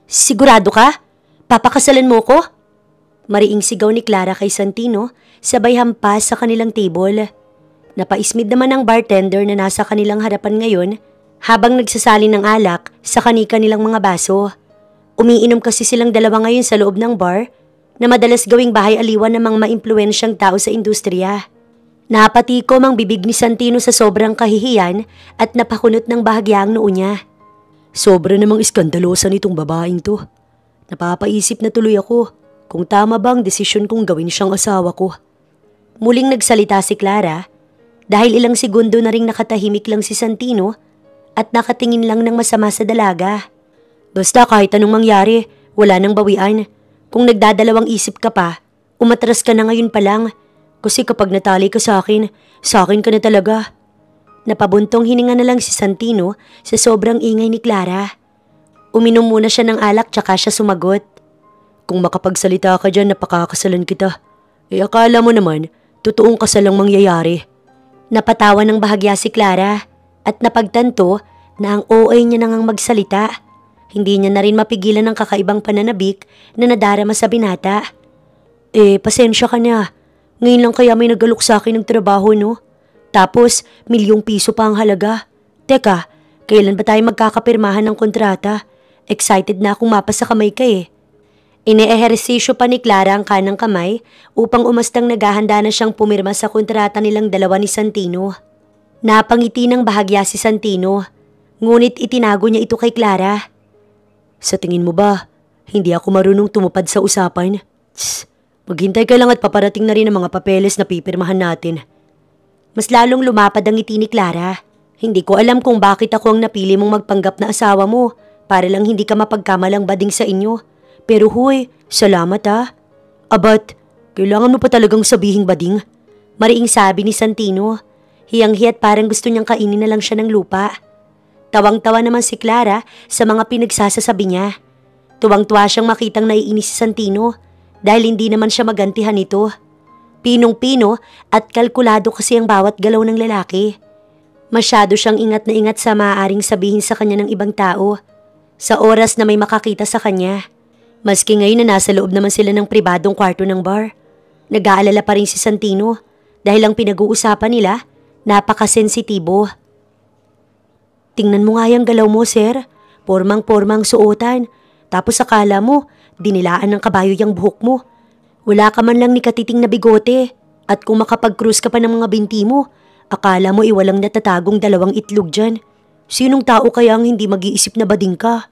Sigurado ka? Papakasalan mo ko? Mariing sigaw ni Clara kay Santino, sabay hampas sa kanilang table. Napaismid naman ang bartender na nasa kanilang harapan ngayon habang nagsasali ng alak sa kanika nilang mga baso. Umiinom kasi silang dalawa ngayon sa loob ng bar na madalas gawing bahay aliwan ng mga maimpluwensyang tao sa industriya. Napatikom ang bibig ni Santino sa sobrang kahihiyan at napakunot ng bahagya ang noo niya. Sobra namang iskandalosa nitong babaeng to. Napapaisip na tuloy ako kung tama ba ang desisyon kong gawin siyang asawa ko. Muling nagsalita si Clara dahil ilang segundo na ring nakatahimik lang si Santino at nakatingin lang ng masama sa dalaga. Basta kahit anong mangyari, wala nang bawian. Kung nagdadalawang isip ka pa, umatras ka na ngayon pa lang. Kasi kapag natali ka sa akin ka na talaga. Napabuntong hininga na lang si Santino sa sobrang ingay ni Clara. Uminom muna siya ng alak tsaka siya sumagot. Kung makapagsalita ka dyan, napakakasalan kita. Akala mo naman, totoong kasal ang mangyayari. Napatawa ng bahagya si Clara at napagtanto na ang OA niya nang magsalita. Hindi niya na rin mapigilan ang kakaibang pananabik na nadarama sa binata. Pasensya ka na. Ngayon lang kaya may nagalok sa akin ng trabaho, no? Tapos, ₱1,000,000 pa ang halaga. Teka, kailan ba tayo magkakapirmahan ng kontrata? Excited na akong mapasa kamay ka eh. Ine-ehersisyo pa ni Clara ang kanang kamay upang umastang naghahanda na siyang pumirma sa kontrata nilang dalawa ni Santino. Napangiti ng bahagya si Santino, ngunit itinago niya ito kay Clara. Sa tingin mo ba, hindi ako marunong tumupad sa usapan? Maghintay ka lang at paparating na rin ang mga papeles na pipirmahan natin. Mas lalong lumapad ang ngiti ni Clara. Hindi ko alam kung bakit ako ang napili mong magpanggap na asawa mo para lang hindi ka mapagkamalang bading sa inyo. Pero huy, salamat ha. Abat, kailangan mo pa talagang sabihing bading. Mariing sabi ni Santino. Hiyang-hiyat parang gusto niyang kainin na lang siya ng lupa. Tawang-tawa naman si Clara sa mga pinagsasasabi niya. Tuwang-tuwa siyang makitang naiinis si Santino dahil hindi naman siya magantihan nito. Pinong-pino at kalkulado kasi ang bawat galaw ng lalaki. Masyado siyang ingat na ingat sa maaaring sabihin sa kanya ng ibang tao sa oras na may makakita sa kanya. Maski ngayon na nasa loob naman sila ng pribadong kwarto ng bar. Nag-aalala pa rin si Santino dahil ang pinag-uusapan nila napakasensitibo. Tingnan mo nga yung galaw mo, sir. Pormang-pormang suotan. Tapos akala mo, dinilaan ng kabayo yung buhok mo. Wala ka man lang ni katiting na bigote at kung makapag-cruise ka pa ng mga binti mo, akala mo walang natatagong 2 itlog dyan. Sinong tao kaya ang hindi mag-iisip na bading ka?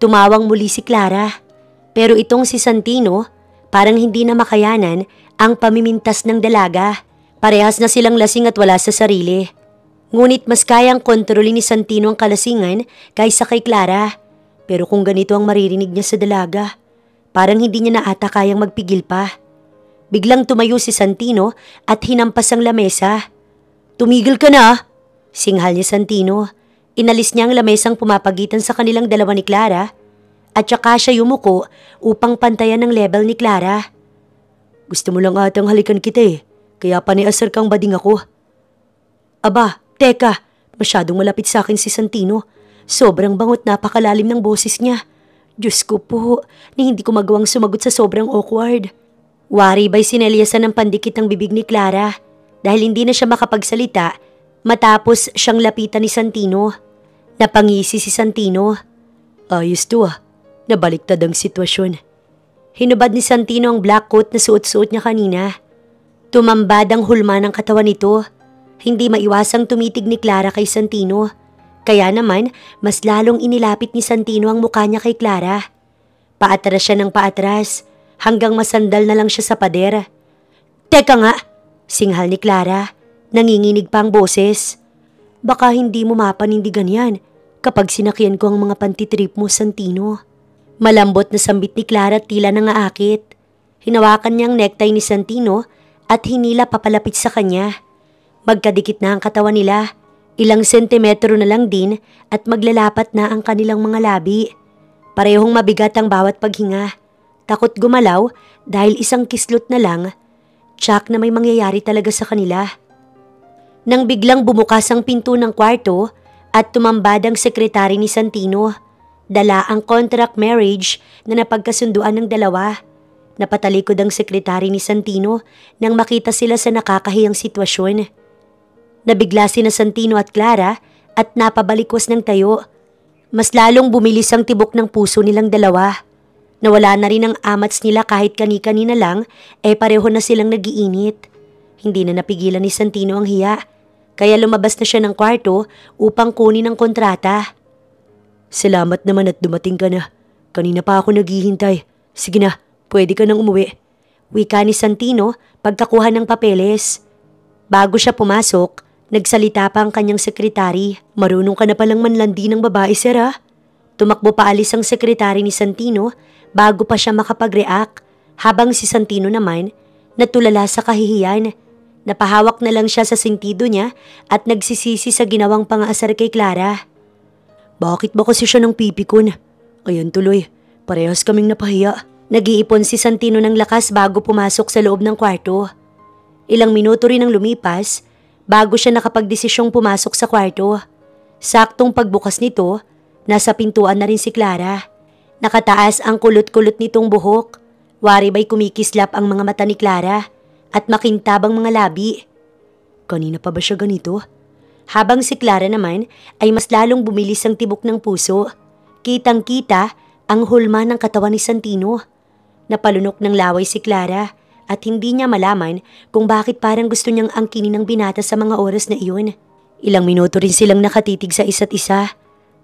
Tumawang muli si Clara. Pero itong si Santino, parang hindi na makayanan ang pamimintas ng dalaga. Parehas na silang lasing at wala sa sarili. Ngunit mas kayang kontrolin ni Santino ang kalasingan kaysa kay Clara. Pero kung ganito ang maririnig niya sa dalaga, parang hindi niya na ata kayang magpigil pa. Biglang tumayo si Santino at hinampas ang lamesa. Tumigil ka na! Singhal ni Santino. Inalis niya ang lamesang pumapagitan sa kanilang dalawa ni Clara at saka siya yumuko upang pantayan ng level ni Clara. Gusto mo lang atang halikan kita eh, kaya paniasar kang bading ako. Aba, teka, masyadong malapit sa akin si Santino. Sobrang bangot, napakalalim ng boses niya. Diyos ko po, ni hindi ko magawang sumagot sa sobrang awkward. Wari ba'y sinelyasan ng pandikit ng bibig ni Clara dahil hindi na siya makapagsalita matapos siyang lapitan ni Santino. Napangisi si Santino. Ayos to ah, nabaliktad ang sitwasyon. Hinubad ni Santino ang black coat na suot-suot niya kanina. Tumambad ang hulma ng katawan nito. Hindi maiwasang tumitig ni Clara kay Santino. Kaya naman, mas lalong inilapit ni Santino ang mukha niya kay Clara. Paatras siya ng paatras, hanggang masandal na lang siya sa pader. Teka nga, singhal ni Clara, nanginginig pa ang boses. Baka hindi mo mapanindigan yan kapag sinakyan ko ang mga pantitrip mo, Santino. Malambot na sambit ni Clara at tila nangaakit. Hinawakan niya ang necktie ni Santino at hinila papalapit sa kanya. Magkadikit na ang katawan nila. Ilang sentimetro na lang din at maglalapat na ang kanilang mga labi. Parehong mabigat ang bawat paghinga. Takot gumalaw dahil isang kislot na lang. Tsak na may mangyayari talaga sa kanila. Nang biglang bumukas ang pinto ng kwarto, at tumambad ang sekretary ni Santino. Dala ang contract marriage na napagkasunduan ng dalawa. Napatalikod ang sekretary ni Santino nang makita sila sa nakakahiyang sitwasyon. Nabigla sina Santino at Clara at napabalikwas ng tayo. Mas lalong bumilis ang tibok ng puso nilang dalawa. Nawala na rin ang amats nila kahit kani-kanina lang pareho na silang nagiinit. Hindi na napigilan ni Santino ang hiya, kaya lumabas na siya ng kwarto upang kunin ang kontrata. Salamat naman at dumating ka na. Kanina pa ako naghihintay. Sige na, pwede ka nang umuwi. Wika ni Santino pagkakuha ng papeles. Bago siya pumasok, nagsalita pa ang kanyang sekretary. Marunong ka na palang manlandi ng babae, sir ha? Tumakbo paalis ang sekretary ni Santino bago pa siya makapag-react, habang si Santino naman natulala sa kahihiyan. Napahawak na lang siya sa sentido niya at nagsisisi sa ginawang pang-aasar kay Clara. Bakit ba kasi siya ng pipikon? Ayan tuloy, parehas kaming napahiya. Nag-iipon si Santino ng lakas bago pumasok sa loob ng kwarto. Ilang minuto rin ang lumipas bago siya nakapagdesisyong pumasok sa kwarto. Saktong pagbukas nito, nasa pintuan na rin si Clara. Nakataas ang kulot-kulot nitong buhok. Wari ba'y kumikislap ang mga mata ni Clara at makintabang mga labi. Kanina pa ba siya ganito? Habang si Clara naman ay mas lalong bumilis ang tibok ng puso. Kitang-kita ang hulma ng katawan ni Santino. Napalunok ng laway si Clara at hindi niya malaman kung bakit parang gusto niyang angkinin ng binata sa mga oras na iyon. Ilang minuto rin silang nakatitig sa isa't isa.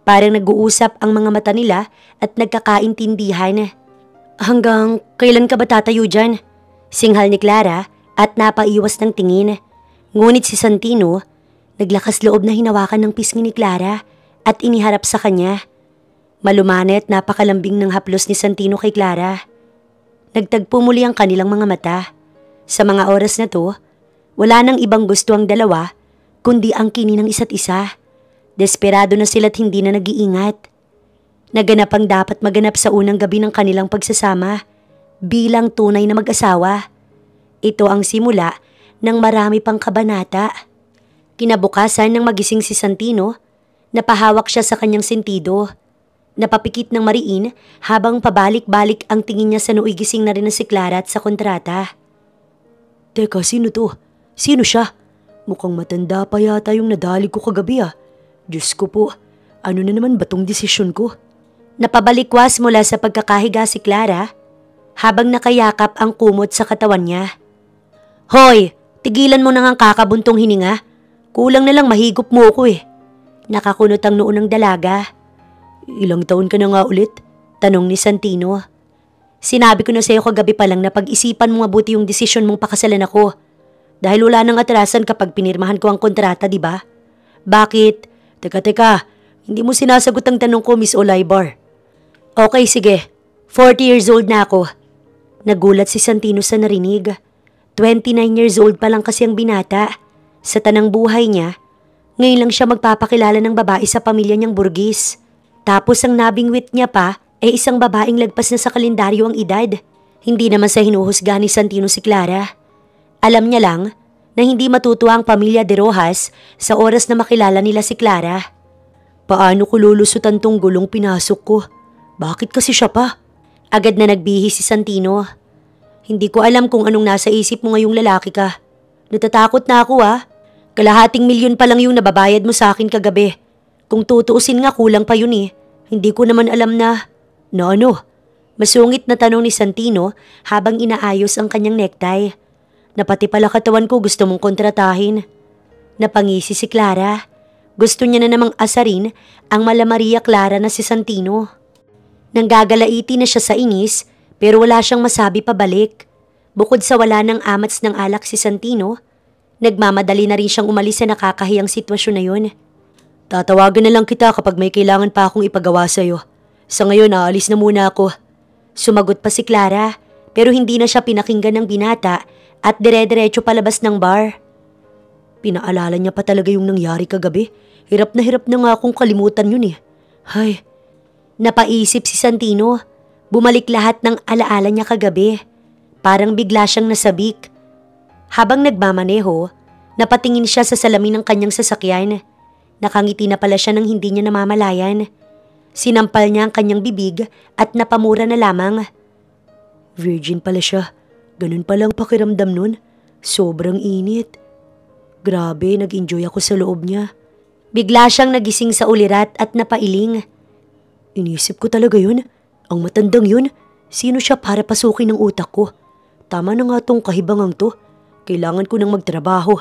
Parang nag-uusap ang mga mata nila at nagkakaintindihan. Hanggang kailan ka ba tatayo dyan? Singhal ni Clara at napaiwas ng tingin. Ngunit si Santino, naglakas loob na hinawakan ng pisngi ni Clara at iniharap sa kanya. Malumana at napakalambing ng haplos ni Santino kay Clara. Nagtagpo muli ang kanilang mga mata. Sa mga oras na to, wala nang ibang gusto ang dalawa kundi ang kinin ng isa't isa. Desperado na sila't hindi na nag-iingat. Naganap ang dapat maganap sa unang gabi ng kanilang pagsasama bilang tunay na mag-asawa. Ito ang simula ng marami pang kabanata. Kinabukasan nang magising si Santino, napahawak siya sa kanyang sentido. Napapikit ng mariin habang pabalik-balik ang tingin niya sa nooy gising na rin na si Clara at sa kontrata. Teka, sino to? Sino siya? Mukhang matanda pa yata yung nadali ko kagabi ah. Diyos ko po, ano na naman ba tong desisyon ko? Napabalikwas mula sa pagkakahiga si Clara habang nakayakap ang kumot sa katawan niya. Hoy, tigilan mo nang ang kakabuntong hininga. Kulang na lang mahigop mo ko eh. Nakakunot ang noo ng dalaga. Ilang taon ka na nga ulit? Tanong ni Santino. Sinabi ko na sa'yo kagabi pa lang na pag-isipan mo mabuti yung desisyon mong pakasalan ako. Dahil wala nang atrasan kapag pinirmahan ko ang kontrata, di ba? Bakit? Teka, hindi mo sinasagot ang tanong ko, Miss Olivar. Okay, sige. 40 years old na ako. Nagulat si Santino sa narinig. 29 years old pa lang kasi ang binata. Sa tanang buhay niya, ngayon lang siya magpapakilala ng babae sa pamilya niyang burgis. Tapos ang nabingwit niya pa ay isang babaeng lagpas na sa kalendaryo ang edad. Hindi naman sa hinuhusga ni Santino si Clara. Alam niya lang na hindi matutuwa ang pamilya de Rojas sa oras na makilala nila si Clara. Paano ko lulusutan tong gulong pinasok ko? Bakit kasi siya pa? Agad na nagbihis si Santino. Hindi ko alam kung anong nasa isip mo ngayong lalaki ka. Natatakot na ako ah. Kalahating milyon pa lang yung nababayad mo sa akin kagabi. Kung tutuusin nga kulang pa yun eh. Hindi ko naman alam na ano? Masungit na tanong ni Santino habang inaayos ang kanyang necktie. Na pati pala katawan ko gusto mong kontratahin. Napangisi si Clara. Gusto niya na namang asarin ang Mala Maria Clara na si Santino. Nanggagalaiti na siya sa inis pero wala siyang masabi pabalik. Bukod sa wala ng amats ng alak si Santino, nagmamadali na rin siyang umalis sa nakakahiyang sitwasyon na yun. Tatawagan na lang kita kapag may kailangan pa akong ipagawa sa'yo. Sa ngayon, aalis na muna ako. Sumagot pa si Clara pero hindi na siya pinakinggan ng binata at dire-diretso palabas ng bar. Pinaalala niya pa talaga yung nangyari kagabi. Hirap na nga akong kalimutan yun eh. Hay, napaisip si Santino. Bumalik lahat ng alaala niya kagabi. Parang bigla siyang nasabik. Habang nagmamaneho, napatingin siya sa salamin ng kanyang sasakyan. Nakangiti na pala siya nang hindi niya namamalayan. Sinampal niya ang kanyang bibig at napamura na lamang. Virgin pala siya. Ganun palang pakiramdam nun. Sobrang init. Grabe, nag-enjoy ako sa loob niya. Bigla siyang nagising sa ulirat at napailing. Inisip ko talaga yun. Ang matandang yun. Sino siya para pasukin ng utak ko? Tama na nga tong kahibangang to. Kailangan ko nang magtrabaho.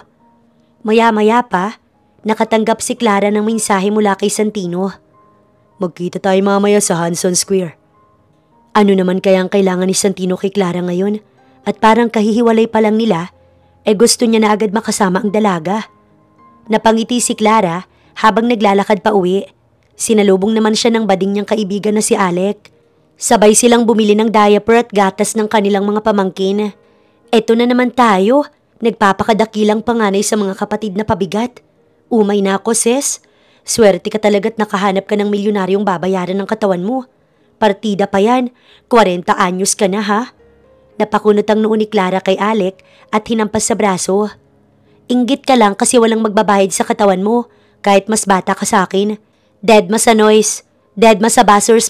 Maya-maya pa, nakatanggap si Clara ng mensahe mula kay Santino. Magkita tayo mamaya sa Hanson Square. Ano naman kaya ang kailangan ni Santino kay Clara ngayon? At parang kahihiwalay pa lang nila, gusto niya na agad makasama ang dalaga. Napangiti si Clara habang naglalakad pa uwi. Sinalubong naman siya ng bading niyang kaibigan na si Alec. Sabay silang bumili ng diaper at gatas ng kanilang mga pamangkin. Eto na naman tayo, nagpapakadakilang panganay sa mga kapatid na pabigat. Umay na ako, sis. Swerte ka talaga't nakahanap ka ng milyonaryong babayaran ng katawan mo. Partida pa yan, 40 anyos ka na ha. Napakunot ang noo ni Clara kay Alec at hinampas sa braso. Inggit ka lang kasi walang magbabayad sa katawan mo, kahit mas bata ka sa akin. Dead ma sa noise, dead ma sa basers.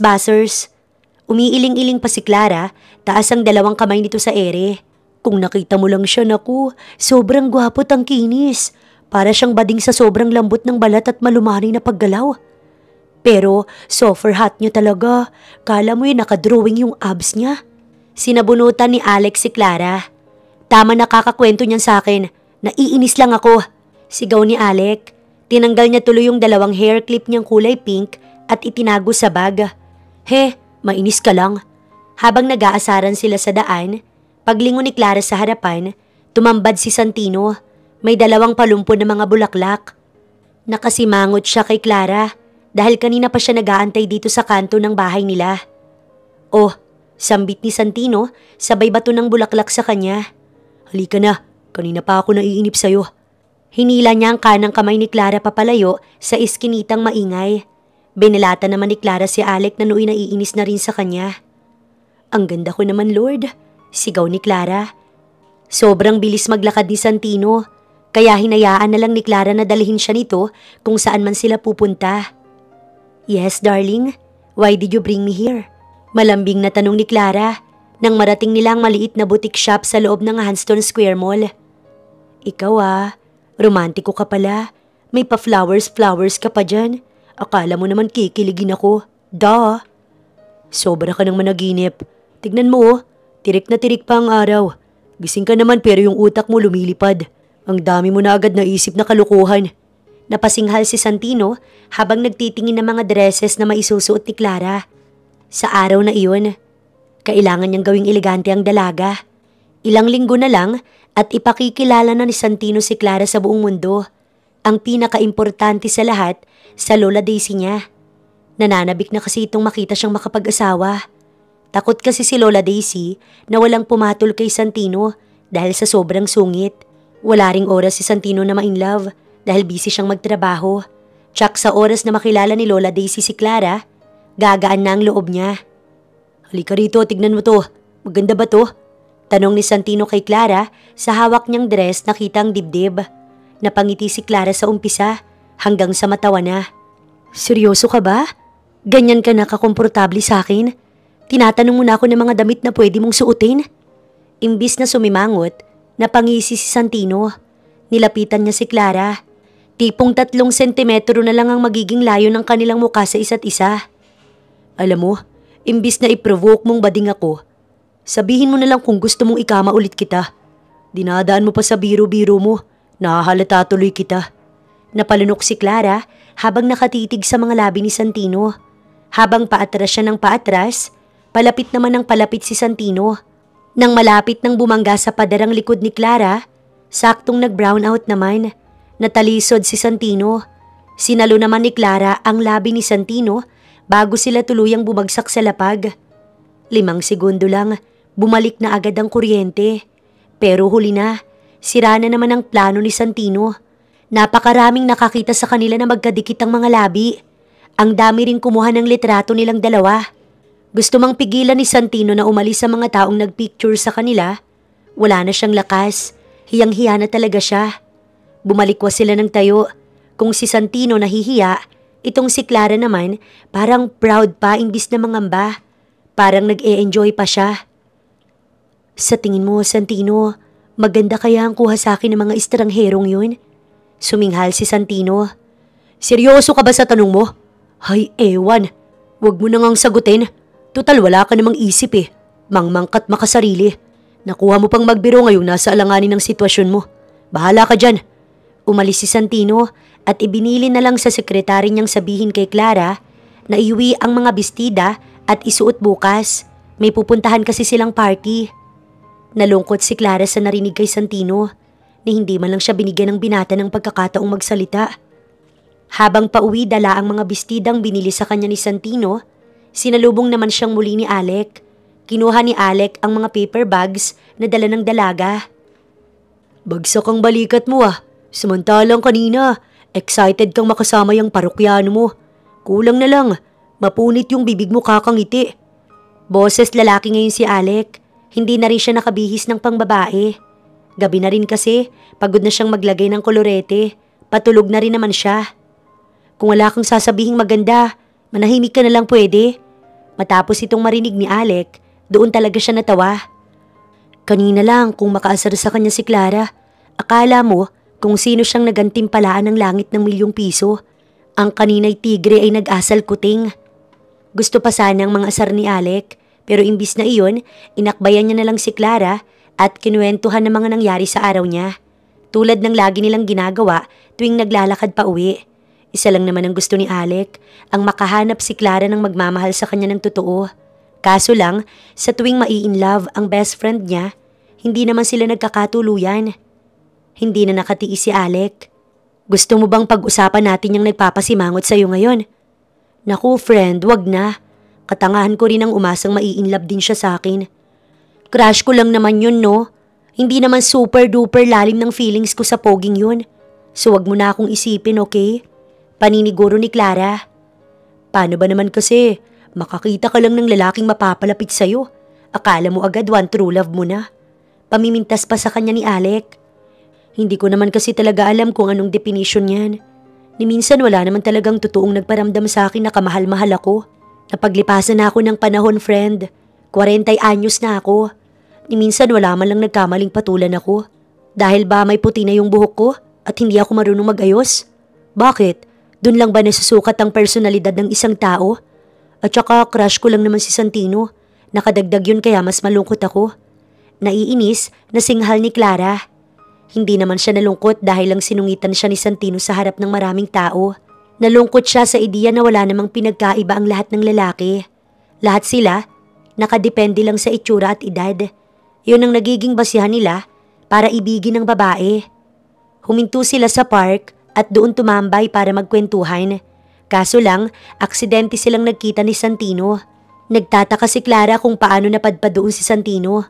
Umiiling-iling pa si Clara, taas ang dalawang kamay nito sa ere. Kung nakita mo lang siya, naku, sobrang gwapo't ang kinis. Para siyang bading sa sobrang lambot ng balat at malumari na paggalaw. Pero sofer hot niya talaga. Kala mo yun nakadrawing yung abs niya. Sinabunutan ni Alex si Clara. Tama nakakakwento niyan sa akin. Naiinis lang ako. Sigaw ni Alec. Tinanggal niya tuloy yung dalawang hair clip niyang kulay pink at itinago sa bag. He, mainis ka lang. Habang nag-aasaran sila sa daan, paglingon ni Clara sa harapan, tumambad si Santino. May dalawang palumpon na mga bulaklak. Nakasimangot siya kay Clara dahil kanina pa siya nag-aantay dito sa kanto ng bahay nila. Oh, sambit ni Santino, sabay bato ng bulaklak sa kanya. Halika na, kanina pa ako naiinip sa'yo. Hinila niya ang kanang kamay ni Clara papalayo sa iskinitang maingay. Binilata naman ni Clara si Alec na nooy naiinis na rin sa kanya. Ang ganda ko naman, Lord, sigaw ni Clara. Sobrang bilis maglakad ni Santino, kaya hinayaan na lang ni Clara na dalhin siya nito kung saan man sila pupunta. Yes, darling. Why did you bring me here? Malambing na tanong ni Clara nang marating nila ang maliit na boutique shop sa loob ng Hanston Square Mall. Ikaw romantiko ka pala. May pa-flowers ka pa dyan. Akala mo naman kikiligin ako. Duh. Sobra ka nang managinip. Tignan mo tirik na tirik pa ang araw. Gising ka naman pero yung utak mo lumilipad. Ang dami mo na agad naisip na kalukuhan. Napasinghal si Santino habang nagtitingin ng mga dresses na maisusuot ni Clara. Sa araw na iyon, kailangan niyang gawing elegante ang dalaga. Ilang linggo na lang at ipakikilala na ni Santino si Clara sa buong mundo. Ang pinaka-importante sa lahat, sa Lola Daisy niya. Nananabik na kasi itong makita siyang makapag-asawa. Takot kasi si Lola Daisy na walang pumatol kay Santino dahil sa sobrang sungit. Wala ring oras si Santino na ma-inlove dahil busy siyang magtrabaho. Tsak sa oras na makilala ni Lola Daisy si Clara, gagaan na ang loob niya. Halika rito, tignan mo to. Maganda ba to? Tanong ni Santino kay Clara sa hawak niyang dress na kitang dibdib. Napangiti si Clara sa umpisa hanggang sa matawa na. Seryoso ka ba? Ganyan ka nakakomportable sa akin? Tinatanong mo na ako ng mga damit na pwede mong suotin? Imbis na sumimangot, napangisi si Santino. Nilapitan niya si Clara. Tipong 3 sentimetro na lang ang magiging layo ng kanilang mukha sa isa't isa. Alam mo, imbis na i-provoke mong bading ako, sabihin mo na lang kung gusto mong ikama ulit kita. Dinadaan mo pa sa biro-biro mo, nahahalata tuloy kita. Napalunok si Clara habang nakatitig sa mga labi ni Santino. Habang paatras siya ng paatras, palapit naman ng palapit si Santino. Nang malapit nang bumangga sa paderang likod ni Clara, saktong nag-brown out naman. Natalisod si Santino. Sinalo naman ni Clara ang labi ni Santino bago sila tuluyang bumagsak sa lapag. 5 segundo lang, bumalik na agad ang kuryente. Pero huli na, sira na naman ang plano ni Santino. Napakaraming nakakita sa kanila na magkadikit ang mga labi. Ang dami ring kumuha ng litrato nilang dalawa. Gusto mang pigilan ni Santino na umalis sa mga taong nagpicture sa kanila. Wala na siyang lakas, hiyang-hiya na talaga siya. Bumalikwas sila ng tayo. Kung si Santino nahihiya, itong si Clara naman parang proud pa imbis na mangamba. Parang nag-e-enjoy pa siya. Sa tingin mo, Santino, maganda kaya ang kuha sa akin ng mga estrangherong yun? Suminghal si Santino. Seryoso ka ba sa tanong mo? Hay ewan, wag mo nang sagutin. Total wala ka namang isip eh. Mangmangkat makasarili. Nakuha mo pang magbiro ngayong nasa alanganin ng sitwasyon mo. Bahala ka dyan. Umalis si Santino at ibinili na lang sa sekretary niyang sabihin kay Clara na iuwi ang mga bestida at isuot bukas. May pupuntahan kasi silang party. Nalungkot si Clara sa narinig kay Santino ni hindi man lang siya binigyan ng binata ng pagkakataong magsalita. Habang pauwi dala ang mga bestidang binili sa kanya ni Santino, sinalubong naman siyang muli ni Alec. Kinuha ni Alec ang mga paper bags na dala ng dalaga. Bagsak ang balikat mo ah. Samantalang kanina, excited kang makasama yung parokyano mo. Kulang na lang, mapunit yung bibig mo kakangiti. Boses lalaki ngayon si Alec. Hindi na rin siya nakabihis ng pangbabae. Gabi na rin kasi, pagod na siyang maglagay ng kolorete. Patulog na rin naman siya. Kung wala kang sasabihing maganda, manahimik ka na lang pwede. Matapos itong marinig ni Alec, doon talaga siya natawa. Kanina lang kung makaasar sa kanya si Clara, akala mo kung sino siyang nagantimpalaan ng langit ng ₱1,000,000. Ang kanina'y tigre ay nag-asal kuting. Gusto pa sana ang mga asar ni Alec, pero imbis na iyon, inakbayan niya na lang si Clara at kinuwentuhan ng mga nangyari sa araw niya. Tulad ng lagi nilang ginagawa tuwing naglalakad pa uwi. Isa lang naman ang gusto ni Alec, ang makahanap si Clara ng magmamahal sa kanya ng totoo. Kaso lang, sa tuwing mai-inlove ang best friend niya, hindi naman sila nagkakatuluyan. Hindi na nakatiis si Alec. Gusto mo bang pag-usapan natin yung nagpapasimangot sa'yo ngayon? Naku friend, wag na. Katangahan ko rin ang umasang mai-inlove din siya sa akin. Crush ko lang naman yun no. Hindi naman super duper lalim ng feelings ko sa poging yun. So wag mo na akong isipin, okay? Paniniguro ni Clara. Paano ba naman kasi? Makakita ka lang ng lalaking mapapalapit sa'yo. Akala mo agad one true love mo na. Pamimintas pa sa kanya ni Alec. Hindi ko naman kasi talaga alam kung anong definition niyan. Ni minsan wala naman talagang totoong nagparamdam sa akin na kamahal-mahal ako. Napaglipasan na ako ng panahon, friend. 40 anyos na ako. Ni minsan wala man lang nagkamaling patulan ako. Dahil ba may puti na yung buhok ko at hindi ako marunong mag-ayos? Bakit? Doon lang ba nasusukat ang personalidad ng isang tao? At saka crush ko lang naman si Santino. Nakadagdag yun kaya mas malungkot ako. Naiinis na singhal ni Clara. Hindi naman siya nalungkot dahil lang sinungitan siya ni Santino sa harap ng maraming tao. Nalungkot siya sa ideya na wala namang pinagkaiba ang lahat ng lalaki. Lahat sila, nakadepende lang sa itsura at edad. Yun ang nagiging basihan nila para ibigin ng babae. Huminto sila sa park at doon tumambay para magkwentuhan. Kaso lang, aksidente silang nagkita ni Santino. Nagtataka si Clara kung paano napadpad doon si Santino.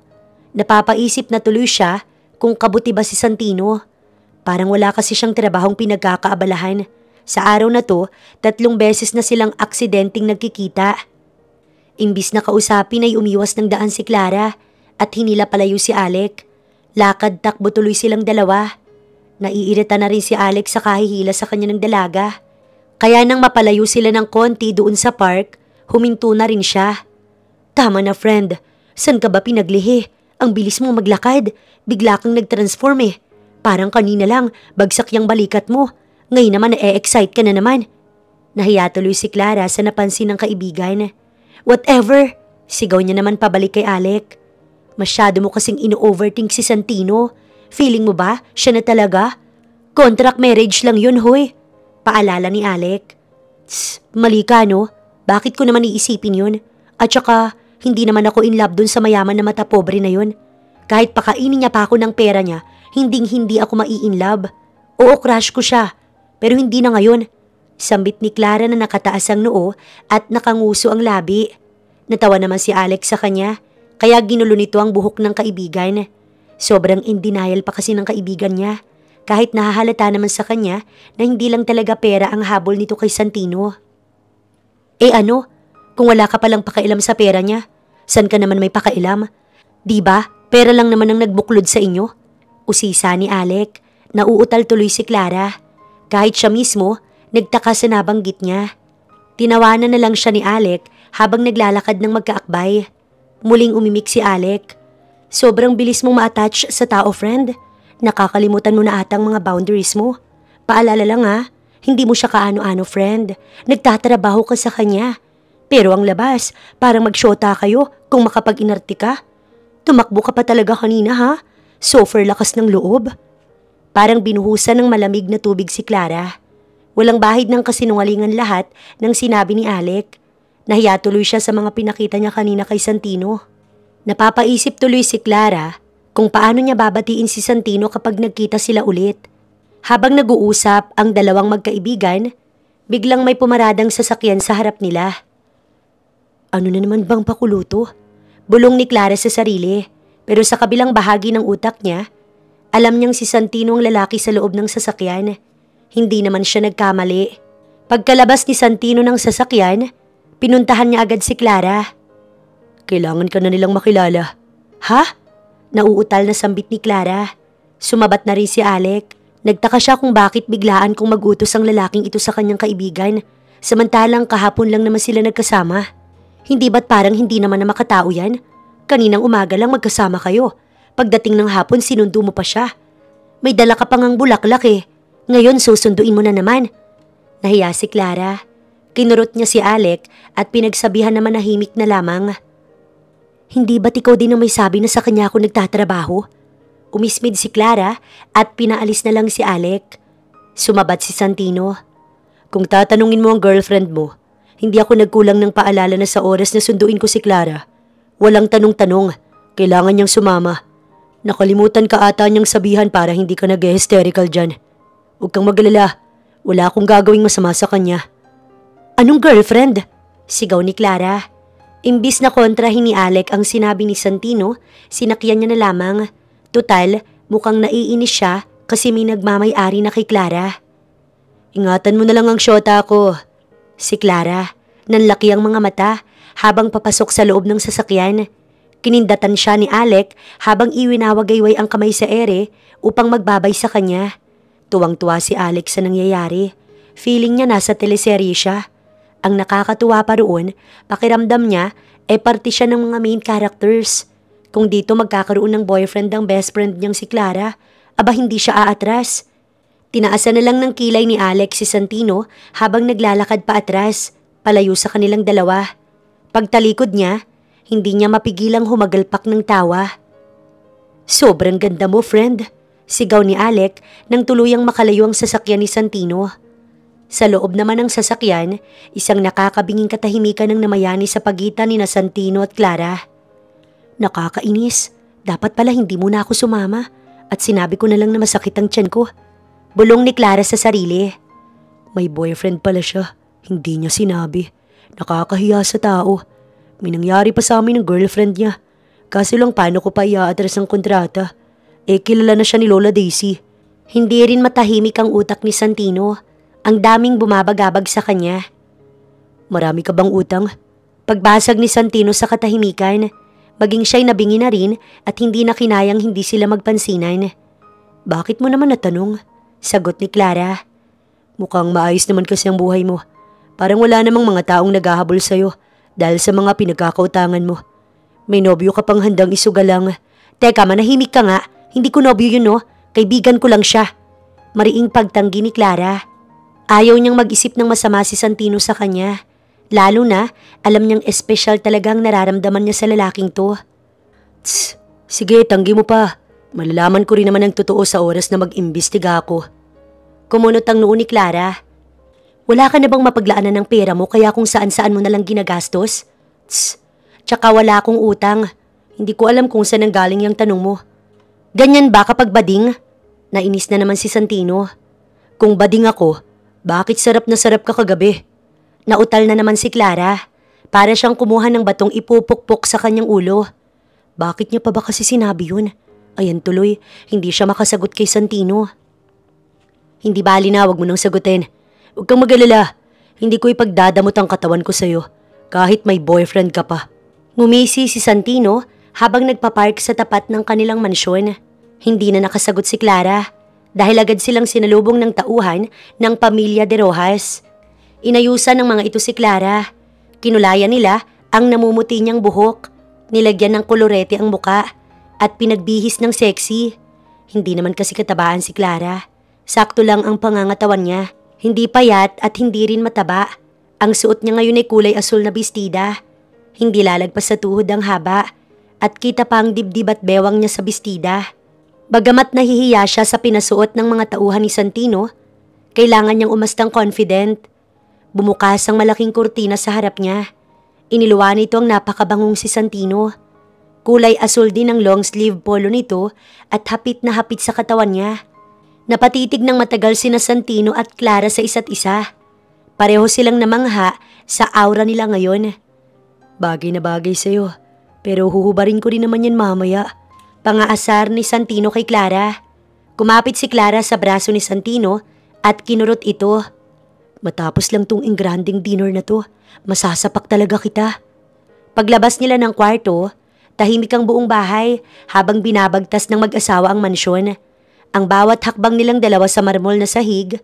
Napapaisip na tuloy siya kung kabuti ba si Santino. Parang wala kasi siyang trabahong pinagkakaabalahan. Sa araw na to, 3 beses na silang aksidenteng nagkikita. Imbis na kausapin ay umiwas ng daan si Clara at hinila palayo si Alec. Lakad-takbo tuloy silang dalawa. Naiirita na rin si Alec sa kahihila sa kanya ng dalaga. Kaya nang mapalayo sila ng konti doon sa park, huminto na rin siya. Tama na friend, san ka ba pinaglihi? Ang bilis mo maglakad, bigla kang nag-transform eh. Parang kanina lang, bagsak yung balikat mo. Ngayon naman na-excite ka na naman. Nahiya tuloy si Clara sa napansin ng kaibigan. Whatever, sigaw niya naman pabalik kay Alec. Masyado mo kasing ino-overthink si Santino. Feeling mo ba, siya na talaga? Contract marriage lang yun, hoy. Paalala ni Alec. Tss, mali ka no? Bakit ko naman iisipin yun? At saka, hindi naman ako in love dun sa mayaman na mata pobre na yun. Kahit pakainin niya pa ako ng pera niya, hindi ako mai-in love. Oo, crush ko siya. Pero hindi na ngayon. Sambit ni Clara na nakataas ang noo at nakanguso ang labi. Natawa naman si Alex sa kanya, kaya ginulo nito ang buhok ng kaibigan. Sobrang in denial pa kasi ng kaibigan niya. Kahit nahahalata naman sa kanya na hindi lang talaga pera ang habol nito kay Santino. Eh ano? Kung wala ka palang pakailam sa pera niya, san ka naman may pakailam? Diba, pera lang naman ang nagbuklod sa inyo? Usisa ni Alec, nauutal tuloy si Clara. Kahit siya mismo, nagtaka sa nabanggit niya. Tinawanan na lang siya ni Alec habang naglalakad ng magkaakbay. Muling umimik si Alec. Sobrang bilis mong ma-attach sa tao, friend. Nakakalimutan mo na atang mga boundaries mo. Paalala lang ha, hindi mo siya kaano-ano, friend. Nagtatrabaho ka sa kanya. Pero ang labas, parang magsyota kayo kung makapag-inarte ka. Tumakbo ka pa talaga kanina ha? Super lakas ng loob. Parang binuhusan ng malamig na tubig si Clara. Walang bahid ng kasinungalingan lahat ng sinabi ni Alec. Nahiya tuloy siya sa mga pinakita niya kanina kay Santino. Napapaisip tuloy si Clara kung paano niya babatiin si Santino kapag nagkita sila ulit. Habang nag-uusap ang dalawang magkaibigan, biglang may pumaradang sasakyan sa harap nila. Ano na naman bang pakuluto? Bulong ni Clara sa sarili, pero sa kabilang bahagi ng utak niya, alam niyang si Santino ang lalaki sa loob ng sasakyan. Hindi naman siya nagkamali. Pagkalabas ni Santino ng sasakyan, pinuntahan niya agad si Clara. Kailangan ka na nilang makilala. Ha? Nauutal na sambit ni Clara. Sumabat na rin si Alec. Nagtaka siya kung bakit biglaan kung mag-utos ang lalaking ito sa kanyang kaibigan, samantalang kahapon lang naman sila nagkasama. Hindi ba't parang hindi naman na makatao yan? Kaninang umaga lang magkasama kayo. Pagdating ng hapon sinundo mo pa siya. May dala ka pang ang bulaklak eh. Ngayon susunduin mo na naman. Nahiya si Clara. Kinurot niya si Alec at pinagsabihan na manahimik na lamang. Hindi ba't ikaw din ang may sabi na sa kanya ako nagtatrabaho? Umismid si Clara at pinaalis na lang si Alec. Sumabat si Santino. Kung tatanungin mo ang girlfriend mo, hindi ako nagkulang ng paalala na sa oras na sunduin ko si Clara. Walang tanong-tanong, kailangan niyang sumama. Nakalimutan ka ata niyang sabihan para hindi ka nag-hysterical dyan. Huwag kang mag-alala, wala akong gagawing masama sa kanya. Anong girlfriend? Sigaw ni Clara. Imbis na kontrahin ni Alec ang sinabi ni Santino, sinakyan niya na lamang. Tutal, mukhang naiinis siya kasi may nagmamay-ari na kay Clara. Ingatan mo na lang ang syota ko. Si Clara, nanlaki ang mga mata habang papasok sa loob ng sasakyan. Kinindatan siya ni Alec habang iwinawagayway ang kamay sa ere upang magbabay sa kanya. Tuwang-tuwa si Alex sa nangyayari. Feeling niya nasa teleserye siya. Ang nakakatuwa pa roon, pakiramdam niya parte siya ng mga main characters. Kung dito magkakaroon ng boyfriend ang best friend niyang si Clara, aba hindi siya aatras. Tinaasan na lang ng kilay ni Alex si Santino habang naglalakad pa atras, palayo sa kanilang dalawa. Pagtalikod niya, hindi niya mapigilang humagalpak ng tawa. Sobrang ganda mo, friend. Sigaw ni Alec nang tuluyang makalayo ang sasakyan ni Santino. Sa loob naman ng sasakyan, isang nakakabinging katahimikan ang namayani sa pagitan ni Santino at Clara. Nakakainis. Dapat pala hindi mo na ako sumama at sinabi ko na lang na masakit ang tiyan ko. Bulong ni Clara sa sarili. May boyfriend pala siya. Hindi niya sinabi. Nakakahiya sa tao. May nangyari pa sa amin ng girlfriend niya. Kaso lang paano ko pa i-address ang kontrata? Kilala na siya ni Lola Daisy. Hindi rin matahimik ang utak ni Santino. Ang daming bumabagabag sa kanya. Marami ka bang utang? Pagbasag ni Santino sa katahimikan, maging siya'y nabingi na rin at hindi na kinayang hindi sila magpansinan. Bakit mo naman natanong? Sagot ni Clara. Mukhang maayos naman kasi ang buhay mo. Parang wala namang mga taong naghahabol sa'yo dahil sa mga pinagkakautangan mo. May nobyo ka pang handang isugalang. Teka, manahimik ka nga. Hindi ko nobyo yun, no? Kaibigan ko lang siya. Mariing pagtanggi ni Clara. Ayaw niyang mag-isip ng masama si Santino sa kanya. Lalo na, alam niyang espesyal talagang nararamdaman niya sa lalaking to. Tss, sige, tanggi mo pa. Malalaman ko rin naman ang totoo sa oras na mag-imbestiga ako. Kumunot ang noo ni Clara. Wala ka na bang mapaglaanan ng pera mo kaya kung saan-saan mo nalang ginagastos? Tss, tsaka wala akong utang. Hindi ko alam kung saan nanggaling yung tanong mo. Ganyan ba kapag bading? Nainis na naman si Santino. Kung bading ako, bakit sarap na sarap ka kagabi? Nautal na naman si Clara. Para siyang kumuha ng batong ipupukpok sa kanyang ulo. Bakit niya pa ba kasi sinabi yun? Ayan tuloy, hindi siya makasagot kay Santino. Hindi bali na, wag mo nang sagutin. Huwag kang mag-alala. Hindi ko ipagdadamot ang katawan ko sa'yo, kahit may boyfriend ka pa. Ngumisi si Santino habang nagpapark sa tapat ng kanilang mansyon. Hindi na nakasagot si Clara. dahil agad silang sinalubong ng tauhan ng pamilya de Rojas. Inayusan ng mga ito si Clara. Kinulayan nila ang namumuti niyang buhok, nilagyan ng kolorete ang muka at pinagbihis ng sexy. Hindi naman kasi katabaan si Clara. Sakto lang ang pangangatawan niya. Hindi payat at hindi rin mataba. Ang suot niya ngayon ay kulay asul na bestida. Hindi lalagpas sa tuhod ang haba at kita pa ang dibdib at bewang niya sa bestida. Bagamat nahihiya siya sa pinasuot ng mga tauhan ni Santino, kailangan niyang umastang confident. Bumukas ang malaking kurtina sa harap niya. Iniluwa nito ang napakabangong si Santino. Kulay asul din ang long sleeve polo nito at hapit na hapit sa katawan niya. Napatitig ng matagal sina Santino at Clara sa isa't isa. Pareho silang namangha sa aura nila ngayon. Bagay na bagay sa'yo, pero huhubarin ko rin naman yan mamaya. Pangaasar ni Santino kay Clara. Kumapit si Clara sa braso ni Santino at kinurot ito. Matapos lang tong engranding dinner na to, masasapak talaga kita. Paglabas nila ng kwarto, tahimik ang buong bahay habang binabagtas ng mag-asawa ang mansyon. Ang bawat hakbang nilang dalawa sa marmol na sahig,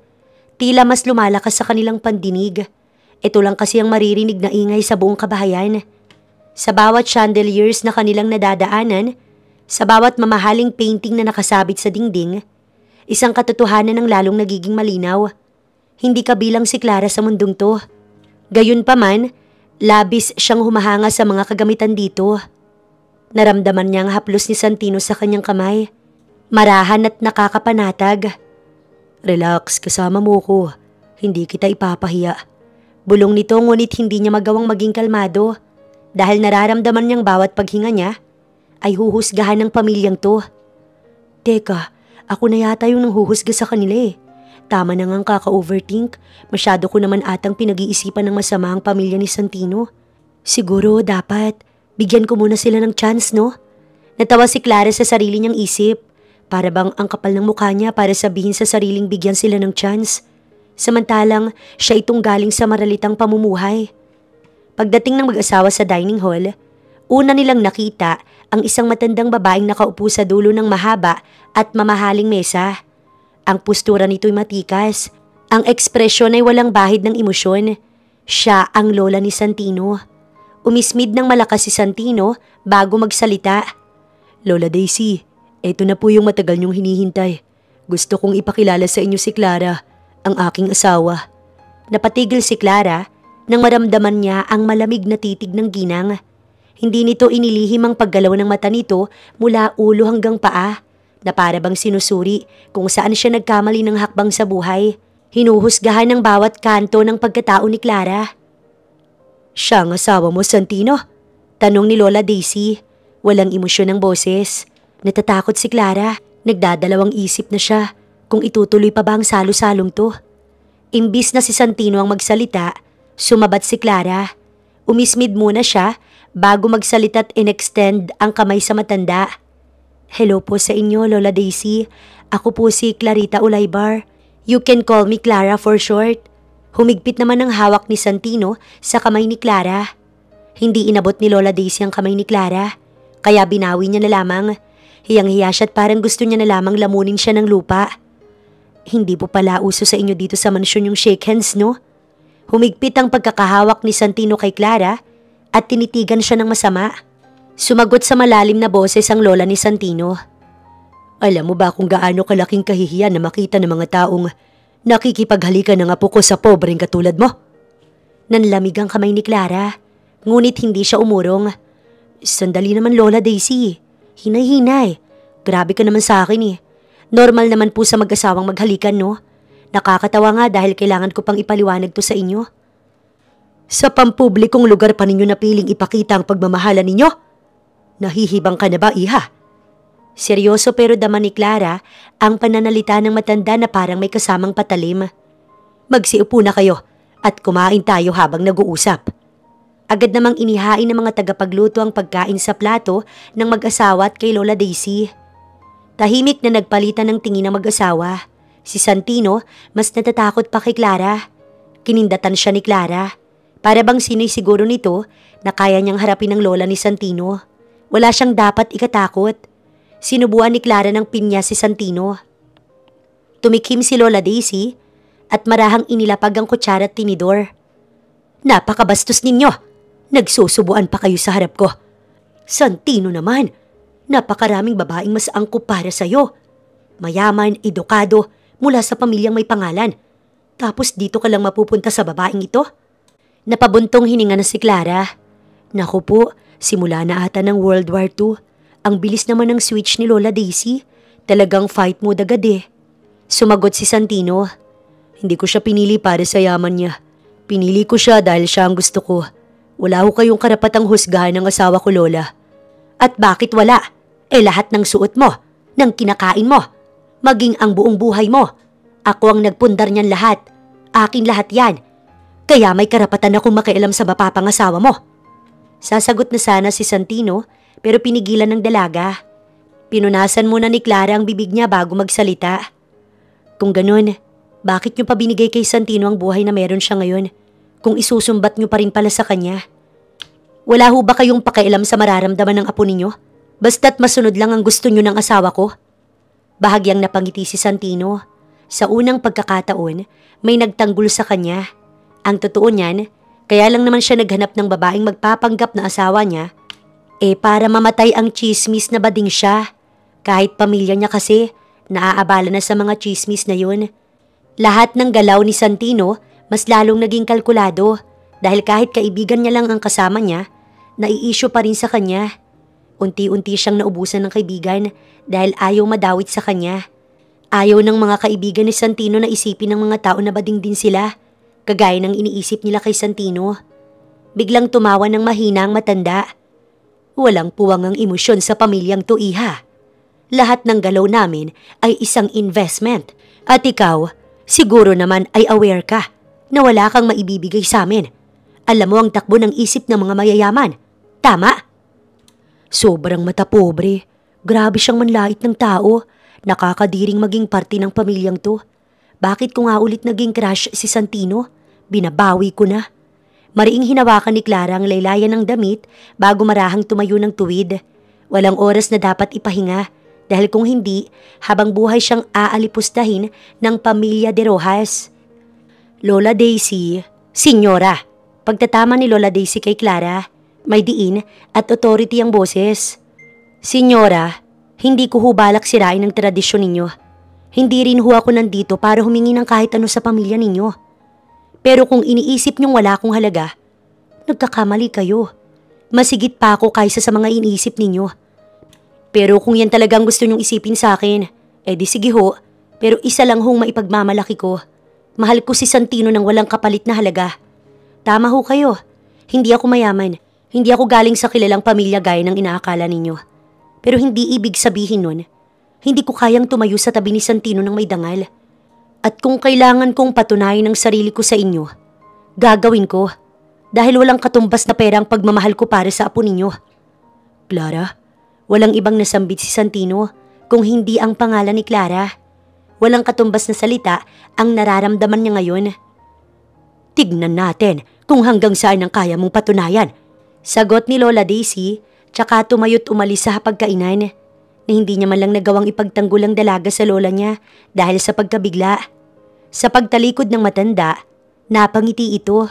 tila mas lumalakas sa kanilang pandinig. Ito lang kasi ang maririnig na ingay sa buong kabahayan. Sa bawat chandeliers na kanilang nadadaanan, sa bawat mamahaling painting na nakasabit sa dingding, isang katotohanan ang lalong nagiging malinaw. Hindi kabilang si Clara sa mundong to. Gayunpaman, labis siyang humahanga sa mga kagamitan dito. Naramdaman niya ang haplos ni Santino sa kanyang kamay. Marahan at nakakapanatag. Relax, kasama mo ko. Hindi kita ipapahiya. Bulong nito ngunit hindi niya magawang maging kalmado dahil nararamdaman niyang bawat paghinga niya ay huhusgahan ng pamilyang to. Teka, ako na yata yung nanghuhusga sa kanila eh. Tama na ngang kaka-overthink. Masyado ko naman atang pinag-iisipan ng masama ang pamilya ni Santino. Siguro dapat bigyan ko muna sila ng chance, no? Natawa si Clara sa sarili niyang isip. Para bang ang kapal ng mukha niya para sabihin sa sariling bigyan sila ng chance. Samantalang siya itong galing sa maralitang pamumuhay. Pagdating ng mag-asawa sa dining hall, una nilang nakita ang isang matandang babaeng nakaupo sa dulo ng mahaba at mamahaling mesa. Ang postura nito'y matikas. Ang ekspresyon ay walang bahid ng emosyon. Siya ang lola ni Santino. Umismid ng malakas si Santino bago magsalita. Lola Daisy, eto na po yung matagal niyong hinihintay. Gusto kong ipakilala sa inyo si Clara, ang aking asawa. Napatigil si Clara nang maramdaman niya ang malamig na titig ng ginang. Hindi nito inilihim ang paggalaw ng mata nito mula ulo hanggang paa na para bang sinusuri kung saan siya nagkamali ng hakbang sa buhay. Hinuhusgahan ng bawat kanto ng pagkatao ni Clara. Siya ang asawa mo, Santino? Tanong ni Lola Daisy. Walang emosyon ng boses. Natatakot si Clara. Nagdadalawang isip na siya kung itutuloy pa ba ang salo-salong to. Imbis na si Santino ang magsalita, sumabat si Clara. Umismid muna siya bago magsalita at in-extend ang kamay sa matanda. Hello po sa inyo, Lola Daisy. Ako po si Clarita Ulaybar. You can call me Clara for short. Humigpit naman ang hawak ni Santino sa kamay ni Clara. Hindi inabot ni Lola Daisy ang kamay ni Clara, kaya binawi niya na lamang. Hiyang-hiya siya at parang gusto niya na lamang lamunin siya ng lupa. Hindi po pala uso sa inyo dito sa mansyon yung shake hands, no? Humigpit ang pagkakahawak ni Santino kay Clara at tinitigan siya ng masama. Sumagot sa malalim na boses ang lola ni Santino. Alam mo ba kung gaano kalaking kahihiyan na makita ng mga taong nakikipaghalikan ng apo ko sa pobreng katulad mo? Nanlamig ang kamay ni Clara, ngunit hindi siya umurong. Sandali naman, Lola Daisy. Hinay-hinay. Grabe ka naman sa akin eh. Normal naman po sa mag-asawang maghalikan, no? Nakakatawa nga dahil kailangan ko pang ipaliwanag to sa inyo. Sa pampublikong lugar pa ninyo napiling ipakita ang pagmamahala ninyo? Nahihibang ka na ba, iha? Seryoso pero dama ni Clara ang pananalita ng matanda na parang may kasamang patalim. Magsiupo na kayo at kumain tayo habang nag-uusap. Agad namang inihain ng mga tagapagluto ang pagkain sa plato ng mag-asawa at kay Lola Daisy. Tahimik na nagpalitan ng tingin ng mag-asawa. Si Santino mas natatakot pa kay Clara. Kinindatan siya ni Clara. Para bang sino'y siguro nito na kaya niyang harapin ang lola ni Santino. Wala siyang dapat ikatakot. Sinubuan ni Clara ng pinya si Santino. Tumikim si Lola Daisy at marahang inilapag ang kutsara at tinidor. Napakabastos ninyo! Nagsusubuan pa kayo sa harap ko. Santino naman, napakaraming babaeng mas angkop para sa'yo. Mayaman, edukado, mula sa pamilyang may pangalan. Tapos dito ka lang mapupunta sa babaeng ito? Napabuntong hininga na si Clara. Naku po, simula na ata ng World War II. Ang bilis naman ng switch ni Lola Daisy. Talagang fight mode agad eh. Sumagot si Santino. Hindi ko siya pinili para sa yaman niya. Pinili ko siya dahil siya ang gusto ko. Wala ho kayong karapatang husgahan ng asawa ko, Lola. At bakit wala? Lahat ng suot mo, ng kinakain mo, maging ang buong buhay mo. Ako ang nagpundar niyan lahat. Akin lahat yan. Kaya may karapatan akong makialam sa mapapangasawa mo. Sasagot na sana si Santino pero pinigilan ng dalaga. Pinunasan muna ni Clara ang bibig niya bago magsalita. Kung ganun, bakit niyo pa binigay kay Santino ang buhay na meron siya ngayon kung isusumbat niyo pa rin pala sa kanya? Wala ho ba kayong pakialam sa mararamdaman ng apo ninyo? Basta't masunod lang ang gusto niyo ng asawa ko? Bahagyang napangiti si Santino. Sa unang pagkakataon, may nagtanggol sa kanya. Ang totoo niyan, kaya lang naman siya naghanap ng babaeng magpapanggap na asawa niya, para mamatay ang chismis na bading siya. Kahit pamilya niya kasi, naaabala na sa mga chismis na yun. Lahat ng galaw ni Santino, mas lalong naging kalkulado dahil kahit kaibigan niya lang ang kasama niya, nai-issue pa rin sa kanya. Unti-unti siyang naubusan ng kaibigan dahil ayaw madawit sa kanya. Ayaw ng mga kaibigan ni Santino na isipin ng mga tao na bading din sila, kagaya ng iniisip nila kay Santino. Biglang tumawa ng mahina ang matanda. Walang puwang ang emosyon sa pamilyang to, iha. Lahat ng galaw namin ay isang investment. At ikaw, siguro naman ay aware ka na wala kang maibibigay sa amin. Alam mo ang takbo ng isip ng mga mayayaman. Tama? Sobrang matapobre. Grabe siyang manlait ng tao. Nakakadiring maging parte ng pamilyang to. Bakit ko nga ulit naging crush si Santino? Binabawi ko na. Mariing hinawakan ni Clara ang laylayan ng damit bago marahang tumayo ng tuwid. Walang oras na dapat ipahinga dahil kung hindi, habang buhay siyang aalipustahin ng pamilya de Rojas. Lola Daisy, Senyora. Pagtatama ni Lola Daisy kay Clara, may diin at authority ang boses. Senyora, hindi ko ho balak sirain ang tradisyon ninyo. Hindi rin ho ako nandito para humingi ng kahit ano sa pamilya ninyo. Pero kung iniisip niyong wala akong halaga, nagkakamali kayo. Masigit pa ako kaysa sa mga iniisip ninyo. Pero kung yan talagang gusto niyong isipin sa akin, di sige ho, pero isa lang hong maipagmamalaki ko. Mahal ko si Santino ng walang kapalit na halaga. Tama ho kayo, hindi ako mayaman. Hindi ako galing sa kilalang pamilya gaya ng inaakala ninyo. Pero hindi ibig sabihin nun, hindi ko kayang tumayo sa tabi ni Santino ng may dangal. At kung kailangan kong patunayan ang sarili ko sa inyo, gagawin ko. Dahil walang katumbas na pera ang pagmamahal ko para sa apo ninyo. Clara, walang ibang nasambit si Santino kung hindi ang pangalan ni Clara. Walang katumbas na salita ang nararamdaman niya ngayon. Tignan natin kung hanggang saan ang kaya mong patunayan. Sagot ni Lola Daisy, tsaka tumayo't umalis sa hapagkainan na hindi niya man lang nagawang ipagtanggol ang dalaga sa lola niya dahil sa pagkabigla. Sa pagtalikod ng matanda, napangiti ito.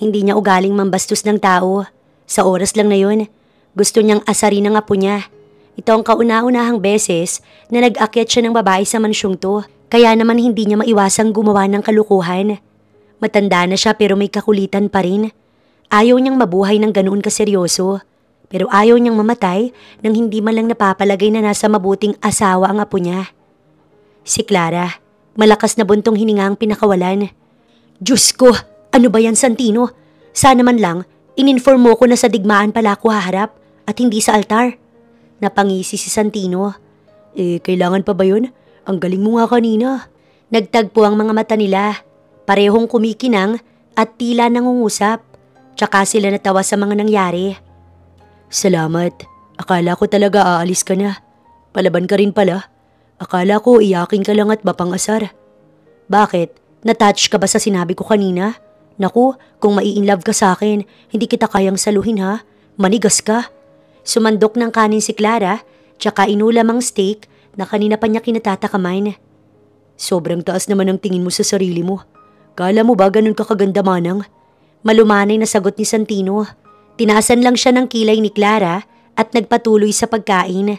Hindi niya ugaling mambastos ng tao. Sa oras lang na yun, gusto niyang asarin ang apo niya. Ito ang kauna-unahang beses na nag-akyat siya ng babae sa mansyong to, kaya naman hindi niya maiwasang gumawa ng kalukuhan. Matanda na siya pero may kakulitan pa rin. Ayaw niyang mabuhay ng ganoon kaseryoso, pero ayaw niyang mamatay nang hindi man lang napapalagay na nasa mabuting asawa ang apo niya. Si Clara, malakas na buntong hininga ang pinakawalan. Diyos ko, ano ba yan, Santino? Sana man lang, ininform mo ko na sa digmaan pala ako haharap at hindi sa altar. Napangisi si Santino. Kailangan pa ba yun? Ang galing mo nga kanina. Nagtagpo ang mga mata nila. Parehong kumikinang at tila nangungusap. Tsaka sila natawa sa mga nangyari. Salamat. Akala ko talaga aalis ka na. Palaban ka rin pala. Akala ko iyakin ka lang at mapang-asar. Bakit? Natouch ka ba sa sinabi ko kanina? Naku, kung mai-inlove ka sa akin, hindi kita kayang saluhin ha. Manigas ka. Sumandok ng kanin si Clara, tsaka inulam ang steak na kanina pa niya kinatatakaman. Sobrang taas naman ang tingin mo sa sarili mo. Kala mo ba ganun ka kaganda, Manang? Malumanay na sagot ni Santino. Tinaasan lang siya ng kilay ni Clara at nagpatuloy sa pagkain.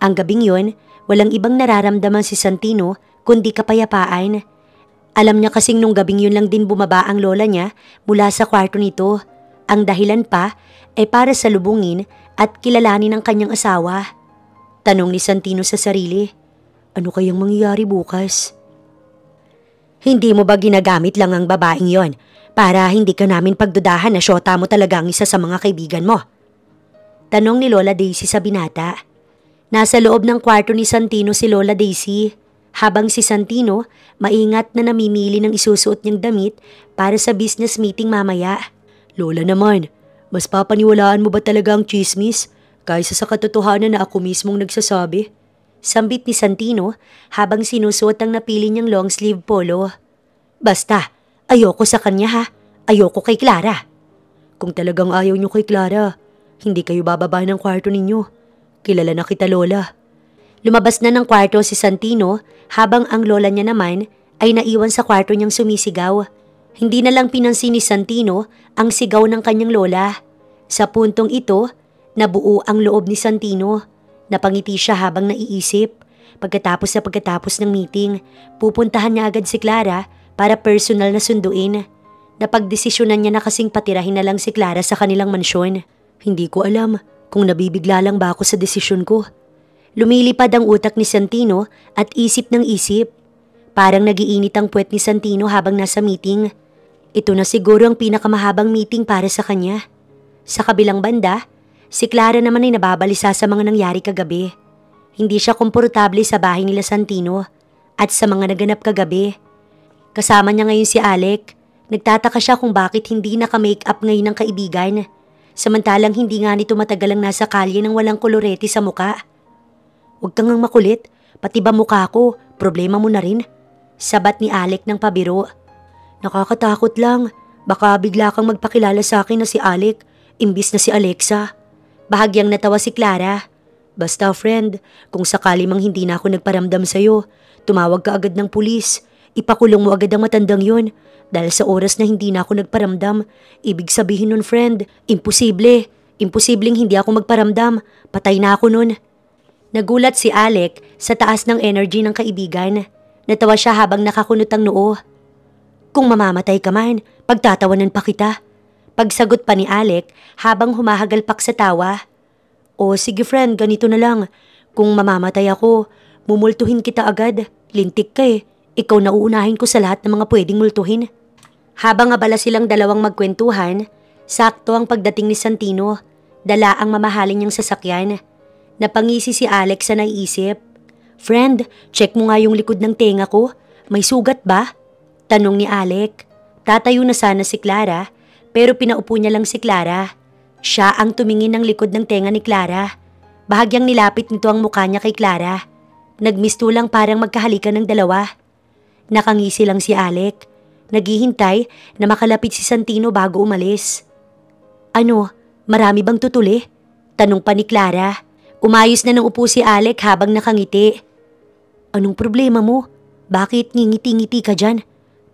Ang gabing yon, walang ibang nararamdaman si Santino kundi kapayapaan. Alam niya kasing nung gabing yun lang din bumaba ang lola niya mula sa kwarto nito. Ang dahilan pa ay para salubungin at kilalanin ang kanyang asawa. Tanong ni Santino sa sarili, ano kayang mangyayari bukas? Hindi mo ba ginagamit lang ang babaeng yon para hindi ka namin pagdudahan na syota mo talaga ang isa sa mga kaibigan mo? Tanong ni Lola Daisy sa binata. Nasa loob ng kwarto ni Santino si Lola Daisy, habang si Santino maingat na namimili ng isusuot niyang damit para sa business meeting mamaya. Lola naman, mas papaniwalaan mo ba talaga ang chismis kaysa sa katotohanan na ako mismong nagsasabi? Sambit ni Santino habang sinusuot ang napili niyang long sleeve polo. Basta, ayoko sa kanya ha. Ayoko kay Clara. Kung talagang ayaw niyo kay Clara, hindi kayo bababa ng kwarto ninyo. Kilala na kita, Lola. Lumabas na ng kwarto si Santino habang ang lola niya naman ay naiwan sa kwarto niyang sumisigaw. Hindi na lang pinansin ni Santino ang sigaw ng kanyang lola. Sa puntong ito, nabuo ang loob ni Santino. Napangiti siya habang naiisip. Pagkatapos ng meeting, pupuntahan niya agad si Clara para personal na sunduin. Napagdesisyonan niya na kasing patirahin na lang si Clara sa kanilang mansyon. Hindi ko alam kung nabibigla lang ba ako sa desisyon ko. Lumilipad ang utak ni Santino at isip ng isip. Parang nagiinit ang puwet ni Santino habang nasa meeting. Ito na siguro ang pinakamahabang meeting para sa kanya. Sa kabilang banda, si Clara naman ay nababalisa sa mga nangyari kagabi. Hindi siya komportable sa bahay nila Santino at sa mga naganap kagabi. Kasama niya ngayon si Alec. Nagtataka siya kung bakit hindi naka-makeup ngayon ng kaibigan. Samantalang hindi nga nito matagal ang nasa kalye ng walang kolorete sa muka. Huwag kang ngang makulit, pati ba mukha ko, problema mo na rin. Sabat ni Alec ng pabiro. Nakakatakot lang, baka bigla kang magpakilala sa akin na si Alec, imbis na si Alexa. Bahagyang natawa si Clara. Basta friend, kung sakali mang hindi na ako nagparamdam sa'yo, tumawag ka agad ng pulis. Ipakulong mo agad ang matandang yon. Dahil sa oras na hindi na ako nagparamdam, ibig sabihin nun friend, imposible. Imposibleng hindi ako magparamdam. Patay na ako nun. Nagulat si Alec sa taas ng energy ng kaibigan. Natawa siya habang nakakunot ang noo. Kung mamamatay ka man, pagtatawanan pa kita. Pagsagot pa ni Alec habang humahagalpak sa tawa. O sige friend, ganito na lang. Kung mamamatay ako, mumultuhin kita agad. Lintik ka eh. Ikaw na uunahin ko sa lahat ng mga pwedeng multuhin. Habang abala silang dalawang magkwentuhan, sakto ang pagdating ni Santino. Dala ang mamahalin niyang sasakyan. Napangisi si Alex sa naiisip. Friend, check mo nga yung likod ng tenga ko. May sugat ba? Tanong ni Alec. Tatayo na sana si Clara, pero pinaupo niya lang si Clara. Siya ang tumingin ng likod ng tenga ni Clara. Bahagyang nilapit nito ang mukha niya kay Clara. Nagmisto lang parang magkahalikan ng dalawa. Nakangisi lang si Alec. Naghihintay na makalapit si Santino bago umalis. Ano, marami bang tutuli? Tanong pa ni Clara. Umayos na ng upo si Alec habang nakangiti. Anong problema mo? Bakit ngingiti-ngiti ka dyan?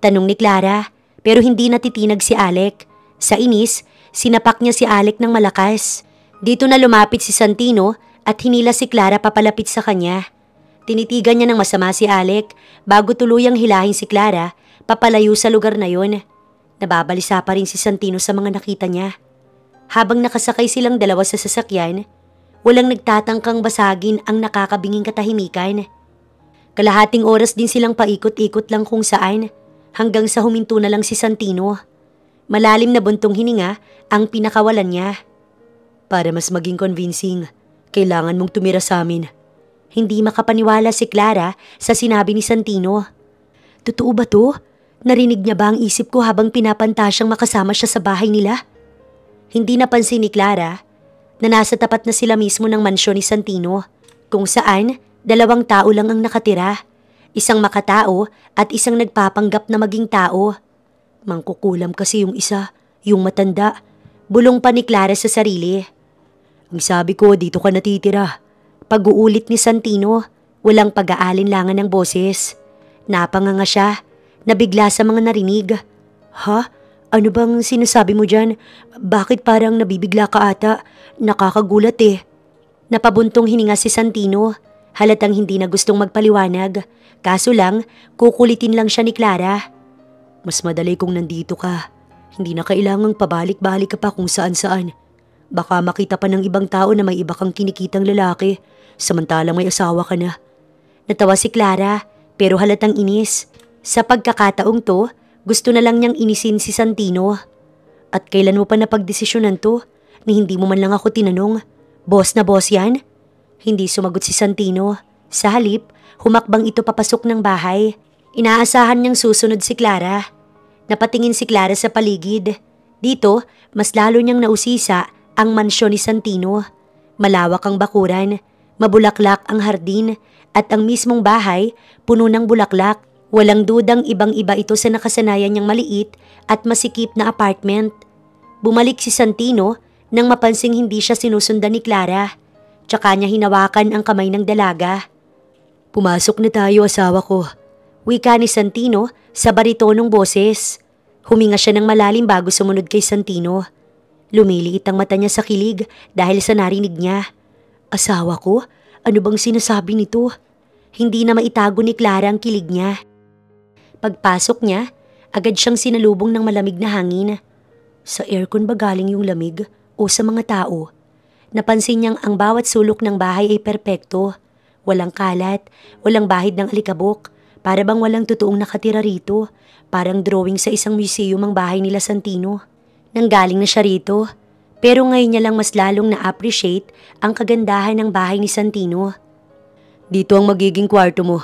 Tanong ni Clara, pero hindi natitinag si Alec. Sa inis, sinapak niya si Alec ng malakas. Dito na lumapit si Santino at hinila si Clara papalapit sa kanya. Tinitigan niya ng masama si Alec bago tuluyang hilahin si Clara papalayo sa lugar na yon. Nababalisa pa rin si Santino sa mga nakita niya. Habang nakasakay silang dalawa sa sasakyan, walang nagtatangkang basagin ang nakakabinging katahimikan. Kalahating oras din silang paikot-ikot lang kung saan hanggang sa huminto na lang si Santino. Malalim na buntong hininga ang pinakawalan niya. Para mas maging convincing, kailangan mong tumira sa amin. Hindi makapaniwala si Clara sa sinabi ni Santino. Totoo ba to? Narinig niya ba ang isip ko habang pinapantasyang makasama siya sa bahay nila? Hindi napansin ni Clara na nasa tapat na sila mismo ng mansyon ni Santino, kung saan 2 tao lang ang nakatira. Isang makatao at isang nagpapanggap na maging tao. Mangkukulam kasi yung isa, yung matanda. Bulong pa ni Clara sa sarili. Ang sabi ko, dito ka natitira. Pag-uulit ni Santino, walang pag-aalinlangan ng boses. Napanganga siya, nabigla sa mga narinig. Ha? Ano bang sinasabi mo dyan? Bakit parang nabibigla ka ata? Nakakagulat eh. Napabuntong hininga si Santino. Halatang hindi na gustong magpaliwanag. Kaso lang, kukulitin lang siya ni Clara. Mas madali kung nandito ka. Hindi na kailangang pabalik-balik ka pa kung saan-saan. Baka makita pa ng ibang tao na may iba kang kinikitang lalaki, samantalang may asawa ka na. Natawa si Clara, pero halatang inis. Sa pagkakataong to, gusto na lang niyang inisin si Santino. At kailan mo pa napagdesisyonan to, ni hindi mo man lang ako tinanong? Boss na boss yan? Hindi sumagot si Santino. Sa halip, humakbang ito papasok ng bahay. Inaasahan niyang susunod si Clara. Napatingin si Clara sa paligid. Dito, mas lalo niyang nausisa ang mansyon ni Santino. Malawak ang bakuran, mabulaklak ang hardin, at ang mismong bahay puno ng bulaklak. Walang dudang ibang-iba ito sa nakasanayan niyang maliit at masikip na apartment. Bumalik si Santino nang mapansing hindi siya sinusundan ni Clara. Tsaka niya hinawakan ang kamay ng dalaga. Pumasok na tayo, asawa ko. Wika ni Santino sa baritonong boses. Huminga siya ng malalim bago sumunod kay Santino. Lumiliit ang mata niya sa kilig dahil sa narinig niya. Asawa ko? Ano bang sinasabi nito? Hindi na maitago ni Clara ang kilig niya. Pagpasok niya, agad siyang sinalubong ng malamig na hangin. Sa aircon ba galing yung lamig o sa mga tao? Napansin niyang ang bawat sulok ng bahay ay perpekto. Walang kalat, walang bahid ng alikabok. Para bang walang totoong nakatira rito. Parang drawing sa isang museum ang bahay nila Santino. Nanggaling na siya rito. Pero ngayon niya lang mas lalong na-appreciate ang kagandahan ng bahay ni Santino. Dito ang magiging kwarto mo,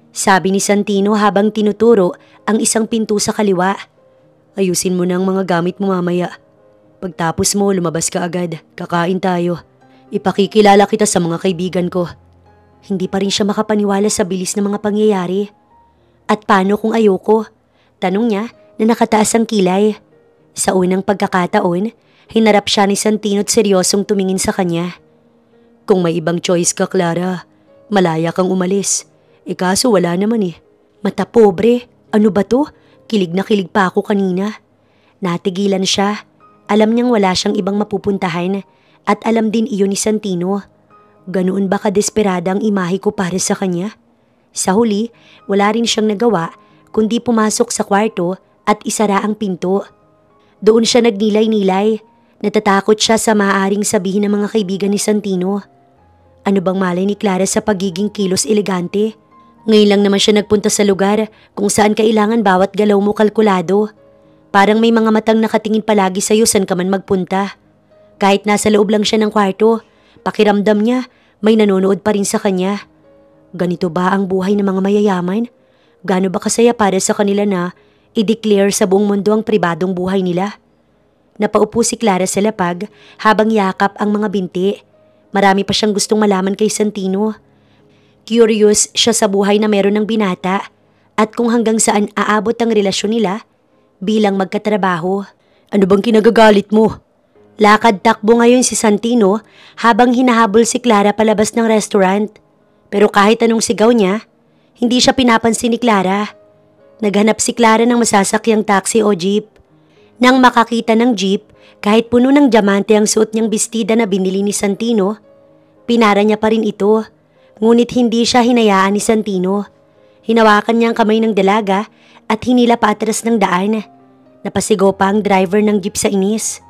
sabi ni Santino habang tinuturo ang isang pinto sa kaliwa. Ayusin mo na ang mga gamit mo mamaya. Pagtapos mo, lumabas ka agad. Kakain tayo. Ipakikilala kita sa mga kaibigan ko. Hindi pa rin siya makapaniwala sa bilis ng mga pangyayari. At paano kung ayoko? Tanong niya na nakataas ang kilay. Sa unang pagkakataon, hinarap siya ni Santino at seryosong tumingin sa kanya. Kung may ibang choice ka, Clara, malaya kang umalis. Kaso wala naman eh. Mata pobre, ano ba to? Kilig na kilig pa ako kanina. Natigilan siya. Alam niyang wala siyang ibang mapupuntahan at alam din iyon ni Santino. Ganoon ba kadesperada ang imahe ko para sa kanya? Sa huli, wala rin siyang nagawa kundi pumasok sa kwarto at isara ang pinto. Doon siya nagnilay-nilay. Natatakot siya sa maaaring sabihin ng mga kaibigan ni Santino. Ano bang malay ni Clara sa pagiging kilos elegante? Ngayon lang naman siya nagpunta sa lugar kung saan kailangan bawat galaw mo kalkulado. Parang may mga matang nakatingin palagi sa'yo saan ka man magpunta. Kahit nasa loob lang siya ng kwarto, pakiramdam niya may nanonood pa rin sa kanya. Ganito ba ang buhay ng mga mayayaman? Gaano ba kasaya para sa kanila na i-declare sa buong mundo ang pribadong buhay nila? Napaupo si Clara sa lapag habang yakap ang mga binti. Marami pa siyang gustong malaman kay Santino. Curious siya sa buhay na meron ng binata at kung hanggang saan aabot ang relasyon nila bilang magkatrabaho. Ano bang kinagagalit mo? Lakad takbo ngayon si Santino habang hinahabol si Clara palabas ng restaurant. Pero kahit anong sigaw niya, hindi siya pinapansin ni Clara. Naghanap si Clara ng masasakyang taxi o jeep. Nang makakita ng jeep, kahit puno ng diamante ang suot niyang bestida na binili ni Santino, pinara niya pa rin ito. Ngunit hindi siya hinayaan ni Santino. Hinawakan niya ang kamay ng dalaga at hinila pa atras ng daan. Napasigaw pa ang driver ng jeep sa inis.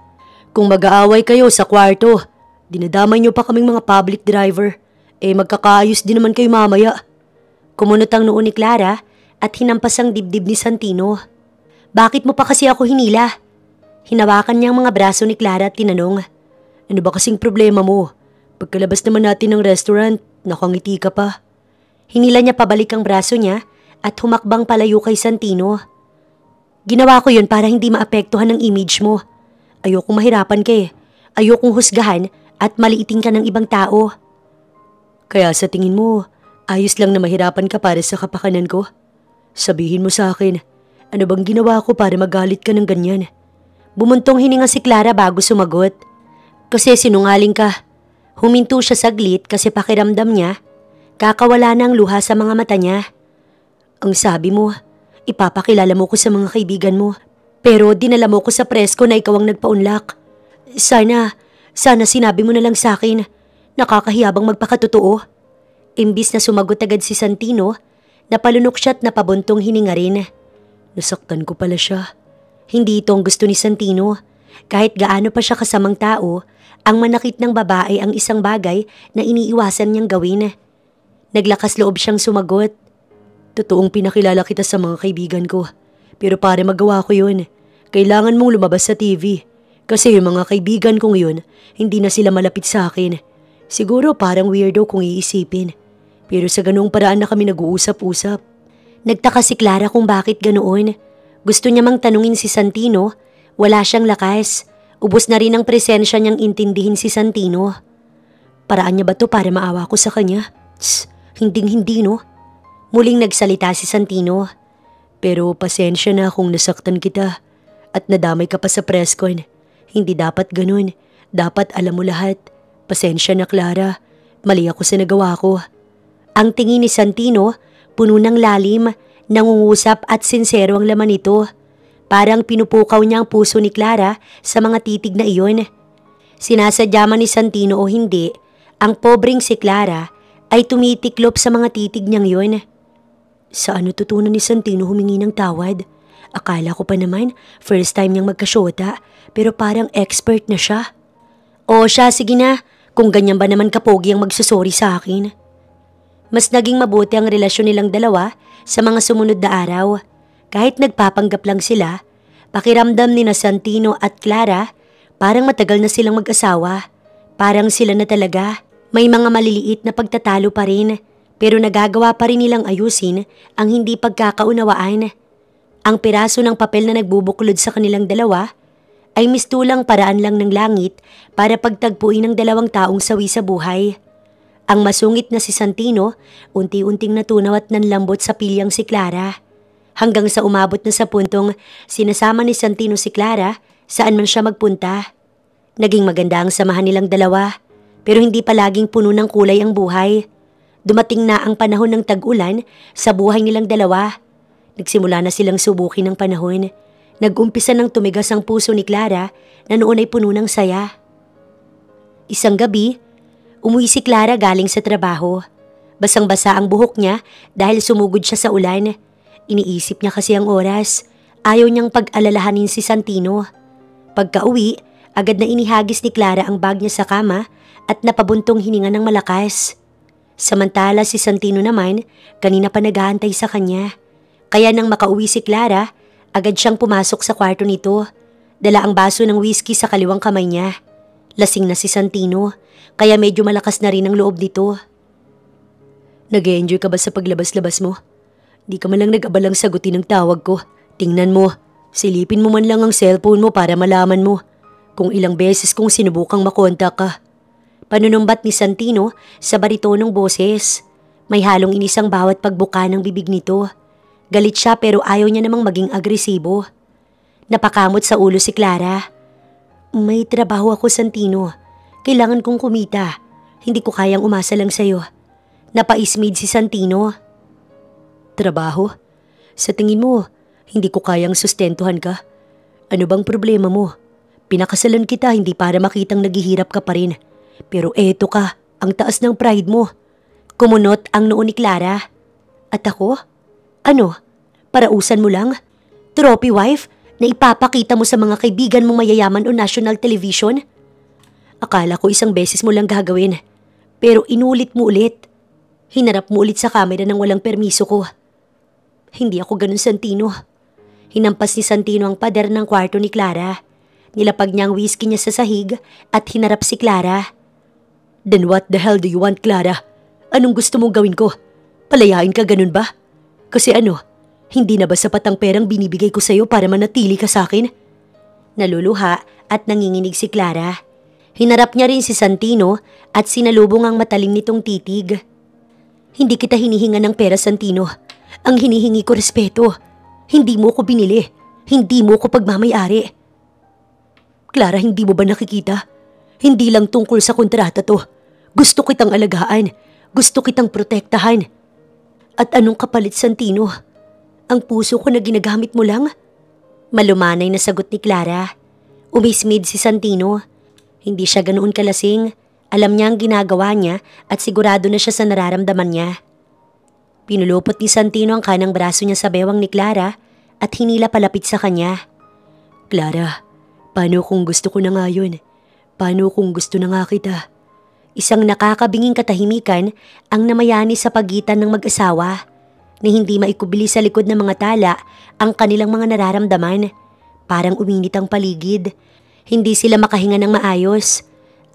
Kung mag-aaway kayo sa kwarto, dinadamay niyo pa kaming mga public driver. Magkakaayos din naman kayo mamaya. Kumunot ang noo ni Clara at hinampas ang dibdib ni Santino. Bakit mo pa kasi ako hinila? Hinawakan niya ang mga braso ni Clara at tinanong. Ano ba kasing problema mo? Pagkalabas naman natin ng restaurant, nakangiti ka pa. Hinila niya pabalik ang braso niya at humakbang palayo kay Santino. Ginawa ko yun para hindi maapektuhan ang image mo. Ayokong mahirapan ka eh. Ayokong husgahan at maliitin ka ng ibang tao. Kaya sa tingin mo, ayos lang na mahirapan ka para sa kapakanan ko? Sabihin mo sa akin, ano bang ginawa ko para magalit ka ng ganyan? Bumuntong hininga si Clara bago sumagot. Kasi sinungaling ka. Huminto siya saglit kasi pakiramdam niya, kakawala na ang luha sa mga mata niya. Ang sabi mo, ipapakilala mo ko sa mga kaibigan mo. Pero dinala mo ko sa presko na ikaw ang nagpaunlak. Sana sinabi mo na lang sa akin. Nakakahiya bang magpakatotoo? Imbis na sumagot agad si Santino, napalunok siya at napabuntong hininga rin. Nasaktan ko pala siya. Hindi ito ang gusto ni Santino. Kahit gaano pa siya kasamang tao, ang manakit ng babae ang isang bagay na iniiwasan niyang gawin. Naglakas loob siyang sumagot. Totoong pinakilala kita sa mga kaibigan ko. Pero para magawa ko yun, kailangan mong lumabas sa TV. Kasi yung mga kaibigan kong yun, hindi na sila malapit sa akin. Siguro parang weirdo kung iisipin. Pero sa ganoong paraan na kami nag-uusap-usap. Nagtaka si Clara kung bakit ganoon. Gusto niya mang tanungin si Santino, wala siyang lakas. Ubos na rin ang presensya niyang intindihin si Santino. Paraan niya ba to para maawa ko sa kanya? Hinding-hindi no? Muling nagsalita si Santino. Pero pasensya na kung nasaktan kita at nadamay ka pa sa presscon. Hindi dapat ganun. Dapat alam mo lahat. Pasensya na Clara. Mali ako sa nagawa ko. Ang tingin ni Santino, puno ng lalim, nangungusap at sincero ang laman nito. Parang pinupukaw niya ang puso ni Clara sa mga titig na iyon. Sinasadya man ni Santino o hindi, ang pobreng si Clara ay tumitiklop sa mga titig niyang yun. Sa ano tutunan ni Santino humingi ng tawad? Akala ko pa naman, first time niyang magkasyota, pero parang expert na siya. O siya, sige na, kung ganyan ba naman kapogi ang magsusorry sa akin. Mas naging mabuti ang relasyon nilang dalawa sa mga sumunod na araw. Kahit nagpapanggap lang sila, pakiramdam ni na Santino at Clara, parang matagal na silang mag-asawa. Parang sila na talaga. May mga maliliit na pagtatalo pa rin, pero nagagawa pa rin nilang ayusin ang hindi pagkakaunawaan. Ang piraso ng papel na nagbubuklod sa kanilang dalawa ay mistulang paraan lang ng langit para pagtagpuin ng dalawang taong sawi sa buhay. Ang masungit na si Santino, unti-unting natunaw at nanlambot sa pilyang si Clara. Hanggang sa umabot na sa puntong sinasama ni Santino si Clara saan man siya magpunta. Naging maganda ang samahan nilang dalawa, pero hindi palaging puno ng kulay ang buhay. Dumating na ang panahon ng tag-ulan sa buhay nilang dalawa. Nagsimula na silang subukin ng panahon. Nag-umpisa ng tumigas ang puso ni Clara na noon ay puno ng saya. Isang gabi, umuwi si Clara galing sa trabaho. Basang-basa ang buhok niya dahil sumugod siya sa ulan. Iniisip niya kasi ang oras. Ayaw niyang pag-alalahanin si Santino. Pagka-uwi, agad na inihagis ni Clara ang bag niya sa kama at napabuntong hininga ng malakas. Samantala si Santino naman, kanina pa naghahantay sa kanya. Kaya nang makauwi si Clara, agad siyang pumasok sa kwarto nito. Dala ang baso ng whiskey sa kaliwang kamay niya. Lasing na si Santino, kaya medyo malakas na rin ang loob nito. Nag-e-enjoy ka ba sa paglabas-labas mo? Di ka man lang nag-abalang sagutin ang tawag ko. Tingnan mo, silipin mo man lang ang cellphone mo para malaman mo kung ilang beses kong sinubukang makontak ka. Panunumbat ni Santino sa baritonong boses. May halong inis ang bawat pagbuka ng bibig nito. Galit siya pero ayaw niya namang maging agresibo. Napakamot sa ulo si Clara. May trabaho ako, Santino. Kailangan kong kumita. Hindi ko kayang umasa lang sa'yo. Napaismid si Santino. Trabaho? Sa tingin mo, hindi ko kayang sustentuhan ka? Ano bang problema mo? Pinakasalan kita hindi para makitang naghihirap ka pa rin. Pero eto ka, ang taas ng pride mo. Kumunot ang noo ni Clara. At ako? Ano? Parausan mo lang? Trophy wife na ipapakita mo sa mga kaibigan mong mayayaman o national television? Akala ko isang beses mo lang gagawin. Pero inulit mo ulit. Hinarap mo ulit sa kamera nang walang permiso ko. Hindi ako ganun, Santino. Hinampas ni Santino ang pader ng kwarto ni Clara. Nilapag niya ang whiskey niya sa sahig at hinarap si Clara. Then what the hell do you want, Clara? Anong gusto mong gawin ko? Palayain ka ganun ba? Kasi ano, hindi na ba sapat ang perang binibigay ko sa'yo para manatili ka sa akin? Naluluha at nanginginig si Clara. Hinarap niya rin si Santino at sinalubong ang matalim nitong titig. Hindi kita hinihinga ng pera, Santino. Ang hinihingi ko respeto. Hindi mo ko binili. Hindi mo ko pagmamayari. Clara, hindi mo ba nakikita? Hindi lang tungkol sa kontrata to. Gusto kitang alagaan. Gusto kitang protektahan. At anong kapalit, Santino? Ang puso ko na ginagamit mo lang? Malumanay na sagot ni Clara. Umismid si Santino. Hindi siya ganoon kalasing. Alam niya ang ginagawa niya at sigurado na siya sa nararamdaman niya. Pinulupot ni Santino ang kanang braso niya sa bewang ni Clara at hinila palapit sa kanya. Clara, paano kung gusto ko na nga yun? Paano kung gusto na nga kita? Isang nakakabinging katahimikan ang namayani sa pagitan ng mag-asawa na hindi maikubili sa likod ng mga tala ang kanilang mga nararamdaman. Parang uminit ang paligid. Hindi sila makahinga ng maayos.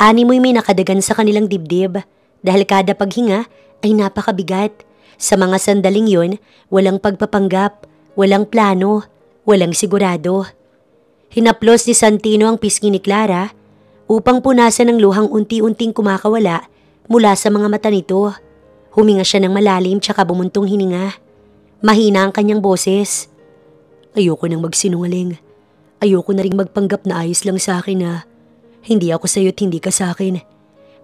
Animoy may nakadagan sa kanilang dibdib dahil kada paghinga ay napakabigat. Sa mga sandaling yon, walang pagpapanggap, walang plano, walang sigurado. Hinaplos ni Santino ang pisngi ni Clara upang punasan ng luhang unti-unting kumakawala mula sa mga mata nito. Huminga siya ng malalim tsaka bumuntong hininga. Mahina ang kanyang boses. Ayoko nang magsinungaling. Ayoko na ring magpanggap na ayos lang sa akin na hindi ako sa'yo't hindi ka sa akin.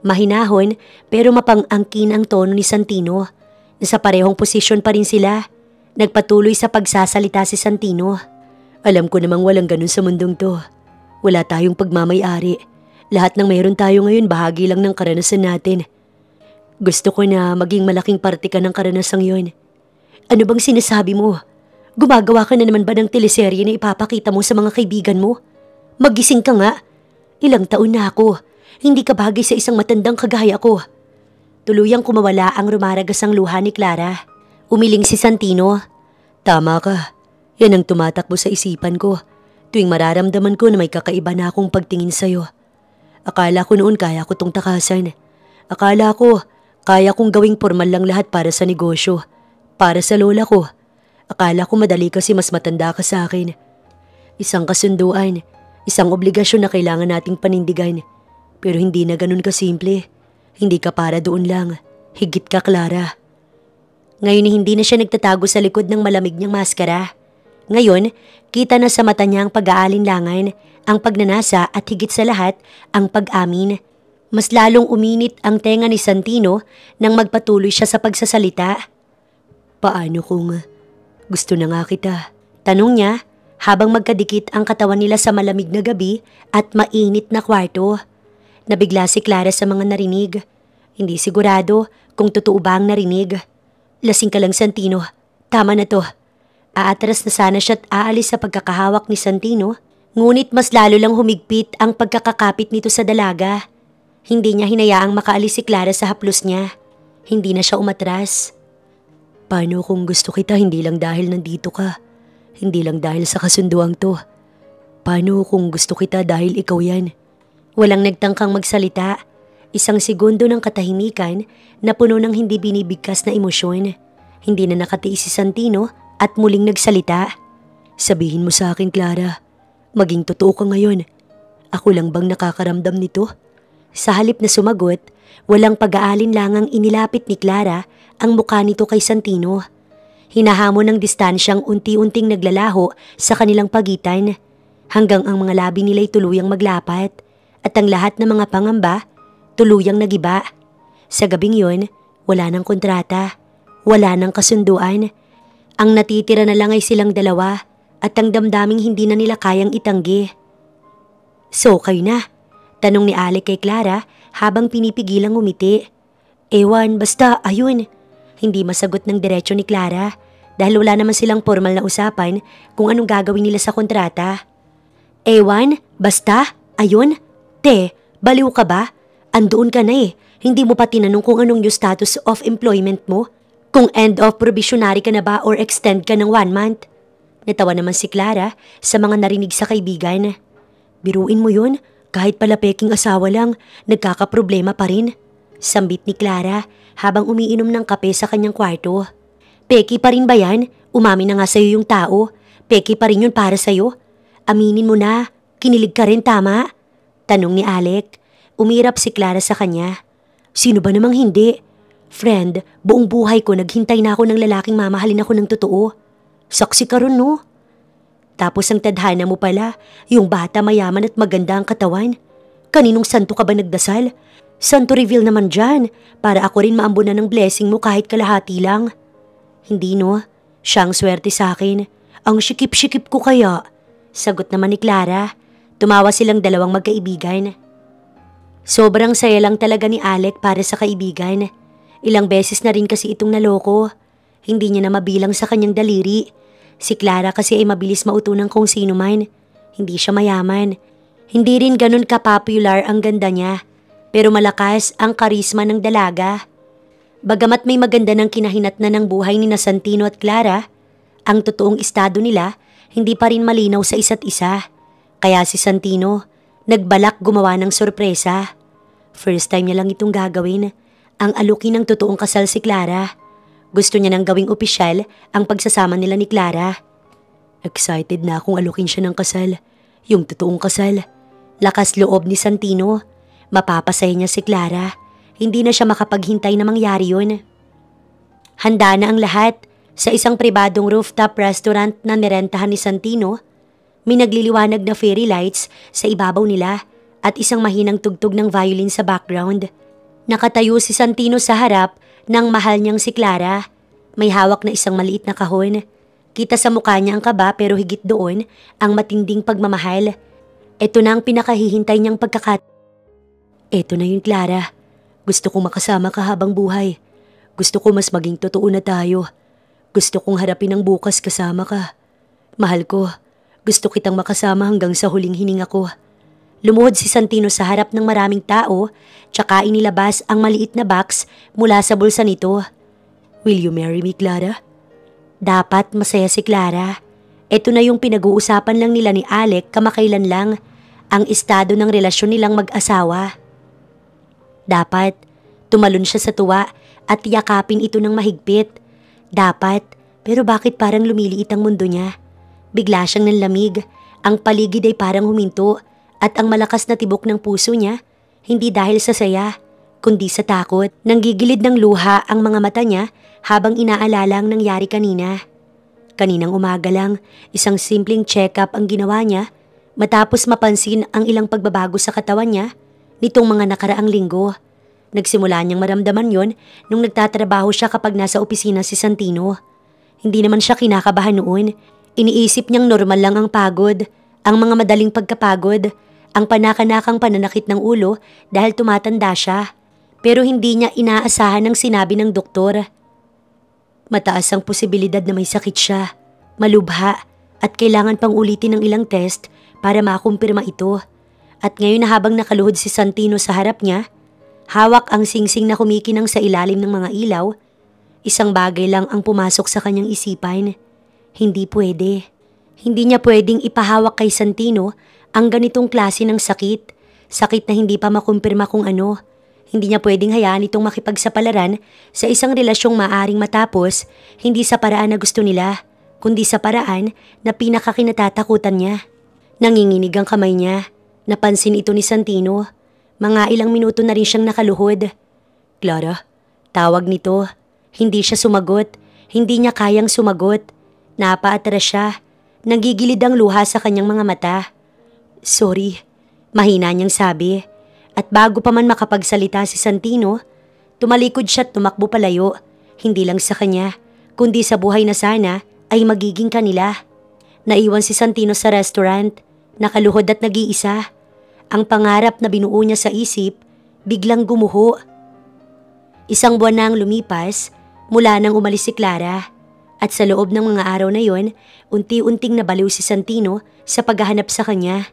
Mahinahon pero mapang-angkin ang tono ni Santino. Nasa parehong posisyon pa rin sila. Nagpatuloy sa pagsasalita si Santino. Alam ko namang walang ganun sa mundong to. Wala tayong pagmamay-ari. Lahat ng mayroon tayo ngayon bahagi lang ng karanasan natin. Gusto ko na maging malaking parte ka ng karanasang yon. Ano bang sinasabi mo? Gumagawa ka na naman ba ng teleserye na ipapakita mo sa mga kaibigan mo? Magising ka nga. Ilang taon na ako. Hindi ka bagay sa isang matandang kagaya ko. Tuluyang kumawala ang rumaragasang luha ni Clara. Umiling si Santino. Tama ka. Yan ang tumatakbo sa isipan ko. Tuwing mararamdaman ko na may kakaiba na akong pagtingin sa'yo. Akala ko noon kaya ko tong takasan. Akala ko kaya kong gawing formal lang lahat para sa negosyo. Para sa lola ko. Akala ko madali kasi mas matanda ka sa akin. Isang kasunduan, isang obligasyon na kailangan nating panindigan. Pero hindi na ganun kasimple. Hindi ka para doon lang. Higit ka, Clara. Ngayon hindi na siya nagtatago sa likod ng malamig niyang maskara. Ngayon, kita na sa mata niya ang pag-aalinlangan, ang pagnanasa at higit sa lahat, ang pag-amin. Mas lalong uminit ang tenga ni Santino nang magpatuloy siya sa pagsasalita. Paano kung gusto na nga kita? Tanong niya habang magkadikit ang katawan nila sa malamig na gabi at mainit na kwarto. Nabigla si Clara sa mga narinig. Hindi sigurado kung totoo ba ang narinig. Lasing ka lang, Santino. Tama na to. Aatras na sana siya at aalis sa pagkakahawak ni Santino, ngunit mas lalo lang humigpit ang pagkakakapit nito sa dalaga. Hindi niya hinayaang makaalis si Clara sa haplos niya. Hindi na siya umatras. Paano kung gusto kita hindi lang dahil nandito ka? Hindi lang dahil sa kasunduang to. Paano kung gusto kita dahil ikaw yan? Walang nagtangkang magsalita. Isang segundo ng katahimikan na puno ng hindi binibigkas na emosyon. Hindi na nakatiis si Santino at muling nagsalita. Sabihin mo sa akin, Clara, maging totoo ka ngayon. Ako lang bang nakakaramdam nito? Sa halip na sumagot, walang pag-aalinlangang inilapit ni Clara ang mukha nito kay Santino. Hinahamon ng distansyang unti-unting naglalaho sa kanilang pagitan hanggang ang mga labi nila'y tuluyang maglapat at ang lahat ng mga pangamba tuluyang nagiba. Sa gabing yon, wala nang kontrata, wala nang kasunduan. Ang natitira na lang ay silang dalawa at ang damdaming hindi na nila kayang itanggi. So kayo na? Tanong ni Alec kay Clara habang pinipigilang ngumiti. Ewan, basta ayun. Hindi masagot ng diretsyo ni Clara dahil wala naman silang formal na usapan kung anong gagawin nila sa kontrata. Ewan, basta, ayun. Te, baliw ka ba? Andoon ka na eh. Hindi mo pa tinanong kung anong yung status of employment mo? Kung end of probationary ka na ba or extend ka ng 1 month? Natawa naman si Clara sa mga narinig sa kaibigan. Biruin mo yun, kahit pala peking asawa lang, nagkakaproblema pa rin. Sambit ni Clara habang umiinom ng kape sa kanyang kwarto. Peki pa rin ba yan? Umamin na nga sa'yo yung tao. Peki pa rin yun para sa'yo. Aminin mo na, kinilig ka rin tama? Tanong ni Alec. Umirap si Clara sa kanya. Sino ba namang hindi? Friend, buong buhay ko naghintay na ako ng lalaking mamahalin ako ng totoo. Saksi ka ron, no? Tapos ang tadhana mo pala, yung bata mayaman at maganda ang katawan. Kaninong santo ka ba nagdasal? Santo reveal naman dyan, para ako rin maambunan ng blessing mo kahit kalahati lang. Hindi, no? Siyang swerte sa akin. Ang sikip-sikip ko kaya. Sagot naman ni Clara. Tumawa silang dalawang magkaibigan. Sobrang saya lang talaga ni Alec para sa kaibigan. Ilang beses na rin kasi itong naloko. Hindi niya na mabilang sa kanyang daliri. Si Clara kasi ay mabilis mautunan kung sino man. Hindi siya mayaman. Hindi rin ganun ka-popular ang ganda niya. Pero malakas ang karisma ng dalaga. Bagamat may maganda ng kinahinatnan ng buhay ni Santino at Clara, ang totoong estado nila hindi pa rin malinaw sa isa't isa. Kaya si Santino nagbalak gumawa ng sorpresa. First time niya lang itong gagawin, ang alukin ng totoong kasal si Clara. Gusto niya nang gawing opisyal ang pagsasama nila ni Clara. Excited na akong alukin siya ng kasal. Yung totoong kasal. Lakas loob ni Santino. Mapapasaya niya si Clara. Hindi na siya makapaghintay na mangyari yun. Handa na ang lahat. Sa isang pribadong rooftop restaurant na nirentahan ni Santino, may nagliliwanag na fairy lights sa ibabaw nila at isang mahinang tugtog ng violin sa background. Nakatayo si Santino sa harap ng mahal niyang si Clara. May hawak na isang maliit na kahon. Kita sa mukha niya ang kaba pero higit doon ang matinding pagmamahal. Ito na ang pinakahihintay niyang Ito na yun, Clara. Gusto kong makasama ka habang buhay. Gusto ko mas maging totoo na tayo. Gusto kong harapin ang bukas kasama ka. Mahal ko, gusto kitang makasama hanggang sa huling hininga ko. Lumuhod si Santino sa harap ng maraming tao, tsaka inilabas ang maliit na box mula sa bulsa nito. Will you marry me, Clara? Dapat masaya si Clara. Ito na yung pinag-uusapan lang nila ni Alec kamakailan lang, ang estado ng relasyon nilang mag-asawa. Dapat, tumalon siya sa tuwa at yakapin ito ng mahigpit. Dapat, pero bakit parang lumiliit ang mundo niya? Bigla siyang nanlamig, ang paligid ay parang huminto at ang malakas na tibok ng puso niya, hindi dahil sa saya, kundi sa takot. Nanggigilid ng luha ang mga mata niya habang inaalala ang nangyari kanina. Kaninang umaga lang, isang simpleng check-up ang ginawa niya matapos mapansin ang ilang pagbabago sa katawan niya nitong mga nakaraang linggo. Nagsimula niyang maramdaman yon nung nagtatrabaho siya kapag nasa opisina si Santino. Hindi naman siya kinakabahan noon. Iniisip niyang normal lang ang pagod, ang mga madaling pagkapagod, ang panakanakang pananakit ng ulo dahil tumatanda siya. Pero hindi niya inaasahan ang sinabi ng doktor. Mataas ang posibilidad na may sakit siya, malubha at kailangan pang ulitin ng ilang test para makumpirma ito. At ngayon na habang nakaluhod si Santino sa harap niya, hawak ang singsing na kumikinang sa ilalim ng mga ilaw, isang bagay lang ang pumasok sa kanyang isipan. Hindi pwede. Hindi niya pwedeng ipahawak kay Santino ang ganitong klase ng sakit. Sakit na hindi pa makumpirma kung ano. Hindi niya pwedeng hayaan itong makipagsapalaran sa isang relasyong maaring matapos hindi sa paraan na gusto nila, kundi sa paraan na pinakakinatatakutan niya. Nanginginig ang kamay niya. Napansin ito ni Santino. Mga ilang minuto na rin siyang nakaluhod. Clara, tawag nito. Hindi siya sumagot. Hindi niya kayang sumagot. Napaatras siya. Nagigilid ang luha sa kanyang mga mata. Sorry, mahina niyang sabi. At bago pa man makapagsalita si Santino, tumalikod siya at tumakbo palayo. Hindi lang sa kanya, kundi sa buhay na sana ay magiging kanila. Naiwan si Santino sa restaurant, nakaluhod at nag-iisa. Ang pangarap na binuo niya sa isip, biglang gumuho. Isang buwan na ang lumipas mula nang umalis si Clara. At sa loob ng mga araw na yon, unti-unting nabaliw si Santino sa paghahanap sa kanya.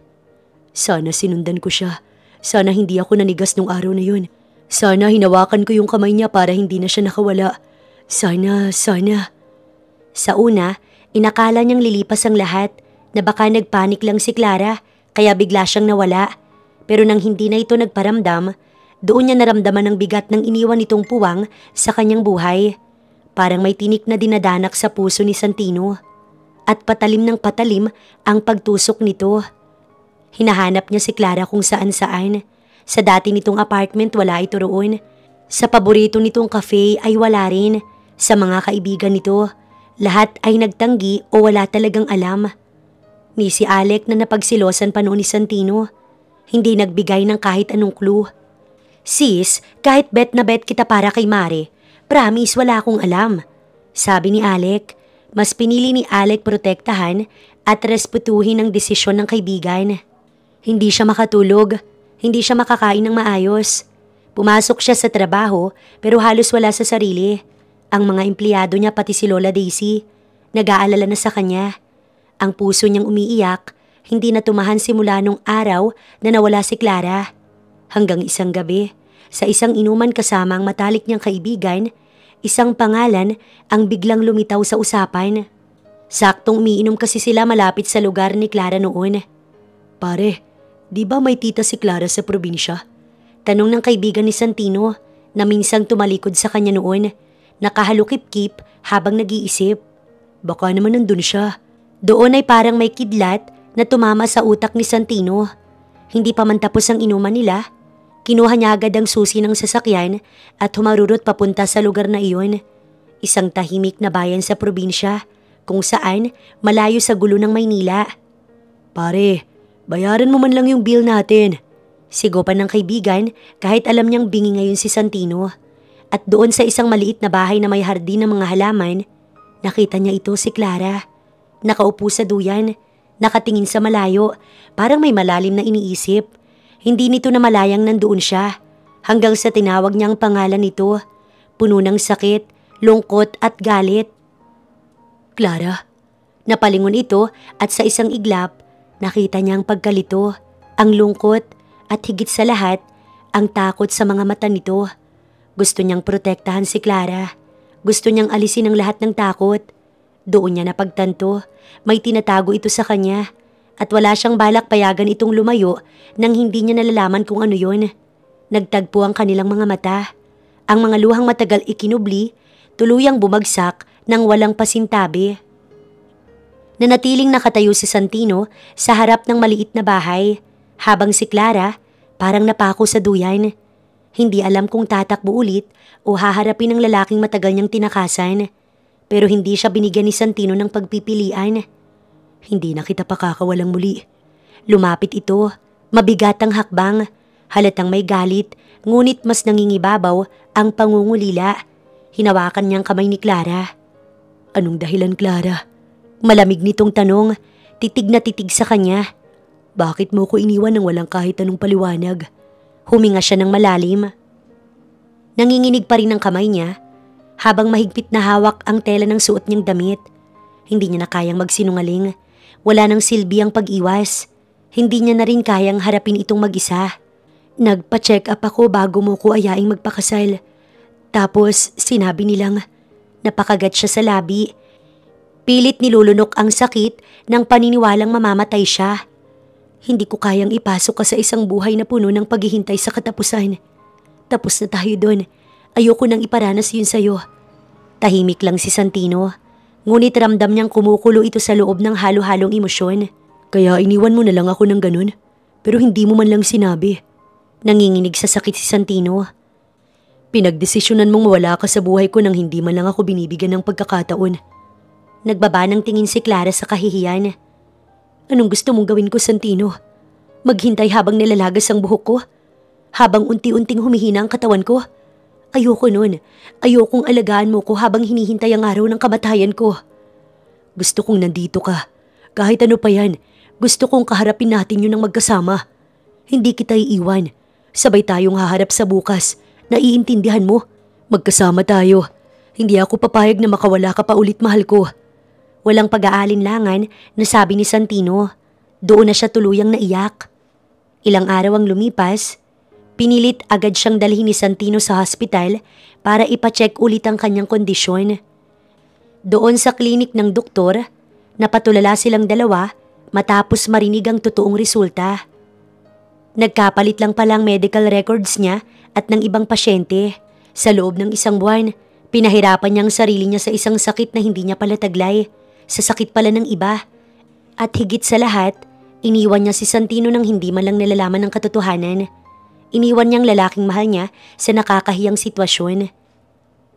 Sana sinundan ko siya. Sana hindi ako nanigas nung araw na yun. Sana hinawakan ko yung kamay niya para hindi na siya nakawala. Sana. Sa una, inakala niyang lilipas ang lahat na baka nagpanik lang si Clara kaya bigla siyang nawala. Pero nang hindi na ito nagparamdam, doon niya naramdaman ang bigat ng iniwan nitong puwang sa kanyang buhay. Parang may tinik na dinadanak sa puso ni Santino. At patalim ng patalim ang pagtusok nito. Hinahanap niya si Clara kung saan-saan. Sa dati nitong apartment wala ito roon. Sa paborito nitong cafe ay wala rin. Sa mga kaibigan nito, lahat ay nagtanggi o wala talagang alam. Ni si Alec na napagsilosan pa noon ni Santino. Hindi nagbigay ng kahit anong clue. Sis, kahit bet na bet kita para kay Mare, promise wala akong alam. Sabi ni Alec, Mas pinili ni Alec protektahan at respetuhin ang desisyon ng kaibigan. Hindi siya makatulog, hindi siya makakain ng maayos. Pumasok siya sa trabaho pero halos wala sa sarili. Ang mga empleyado niya pati si Lola Daisy, nag-aalala na sa kanya. Ang puso niyang umiiyak, hindi na tumahan simula nung araw na nawala si Clara. Hanggang isang gabi, sa isang inuman kasama ang matalik niyang kaibigan, isang pangalan ang biglang lumitaw sa usapan. Saktong umiinom kasi sila malapit sa lugar ni Clara noon. Pare, di ba may tita si Clara sa probinsya? Tanong ng kaibigan ni Santino na minsang tumalikod sa kanya noon. Nakahalukip-kip habang nag-iisip. Baka naman nandun siya. Doon ay parang may kidlat na tumama sa utak ni Santino. Hindi pa man tapos ang inuman nila, kinuha niya agad ang susi ng sasakyan at humarurot papunta sa lugar na iyon. Isang tahimik na bayan sa probinsya kung saan malayo sa gulo ng Maynila. Pare, bayaran mo man lang yung bill natin. Sigopan ng kaibigan kahit alam niyang bingi ngayon si Santino. At doon sa isang maliit na bahay na may hardin ng mga halaman, nakita niya ito si Clara. Nakaupo sa duyan, nakatingin sa malayo, parang may malalim na iniisip. Hindi nito na malayang nandoon siya, hanggang sa tinawag niya ang pangalan nito, puno ng sakit, lungkot at galit. Clara. Napalingon ito at sa isang iglap, nakita niya ang pagkalito, ang lungkot at higit sa lahat, ang takot sa mga mata nito. Gusto niyang protektahan si Clara. Gusto niyang alisin ang lahat ng takot. Doon niya napagtanto, may tinatago ito sa kanya. At wala siyang balak payagan itong lumayo nang hindi niya nalalaman kung ano yon. Nagtagpo ang kanilang mga mata. Ang mga luhang matagal ikinubli, tuluyang bumagsak nang walang pasintabi. Nanatiling nakatayo si Santino sa harap ng maliit na bahay, habang si Clara parang napako sa duyan. Hindi alam kung tatakbo ulit o haharapin ang lalaking matagal niyang tinakasan. Pero hindi siya binigyan ni Santino ng pagpipilian. Hindi na kita pakakawalang muli. Lumapit ito, mabigat ang hakbang, halatang may galit, ngunit mas nangingibabaw ang pangungulila. Hinawakan niyang kamay ni Clara. Anong dahilan, Clara? Malamig nitong tanong, titig na titig sa kanya. Bakit mo ko iniwan nang walang kahit anong paliwanag? Huminga siya ng malalim. Nanginginig pa rin ang kamay niya, habang mahigpit na hawak ang tela ng suot niyang damit. Hindi niya na kayang magsinungaling. Wala nang silbi ang pag-iwas. Hindi niya na rin kayang harapin itong mag-isa. Nagpa-check up ako bago mo ko ayaing magpakasal. Tapos sinabi nilang napakagat siya sa labi. Pilit nilulunok ang sakit ng paniniwalang mamamatay siya. Hindi ko kayang ipasok ka sa isang buhay na puno ng paghihintay sa katapusan. Tapos na tayo doon. Ayoko nang iparanas yun sa'yo. Tahimik lang si Santino. Ngunit ramdam niyang kumukulo ito sa loob ng halo-halong emosyon. Kaya iniwan mo na lang ako ng ganun. Pero hindi mo man lang sinabi. Nanginginig sa sakit si Santino. Pinagdesisyonan mong mawala ka sa buhay ko nang hindi man lang ako binibigyan ng pagkakataon. Nagbaba ng tingin si Clara sa kahihiyan. Anong gusto mong gawin ko, Santino? Maghintay habang nilalagas ang buhok ko? Habang unti-unting humihina ang katawan ko? Ayoko nun. Ayokong alagaan mo ko habang hinihintay ang araw ng kamatayan ko. Gusto kong nandito ka. Kahit ano pa yan, gusto kong kaharapin natin yun ng magkasama. Hindi kita iiwan. Sabay tayong haharap sa bukas. Naiintindihan mo? Magkasama tayo. Hindi ako papayag na makawala ka pa ulit, mahal ko. Walang pag-aalinlangan na sabi ni Santino. Doon na siya tuluyang naiyak. Ilang araw ang lumipas. Pinilit agad siyang dalhin ni Santino sa hospital para ipacheck ulit ang kanyang kondisyon. Doon sa klinik ng doktor, napatulala silang dalawa matapos marinig ang totoong resulta. Nagkapalit lang pala ang medical records niya at ng ibang pasyente. Sa loob ng isang buwan, pinahirapan niya ang sarili niya sa isang sakit na hindi niya pala taglay, sa sakit pala ng iba. At higit sa lahat, iniwan niya si Santino nang hindi man lang nalalaman ng katotohanan. Iniwan niyang lalaking mahal niya sa nakakahiyang sitwasyon.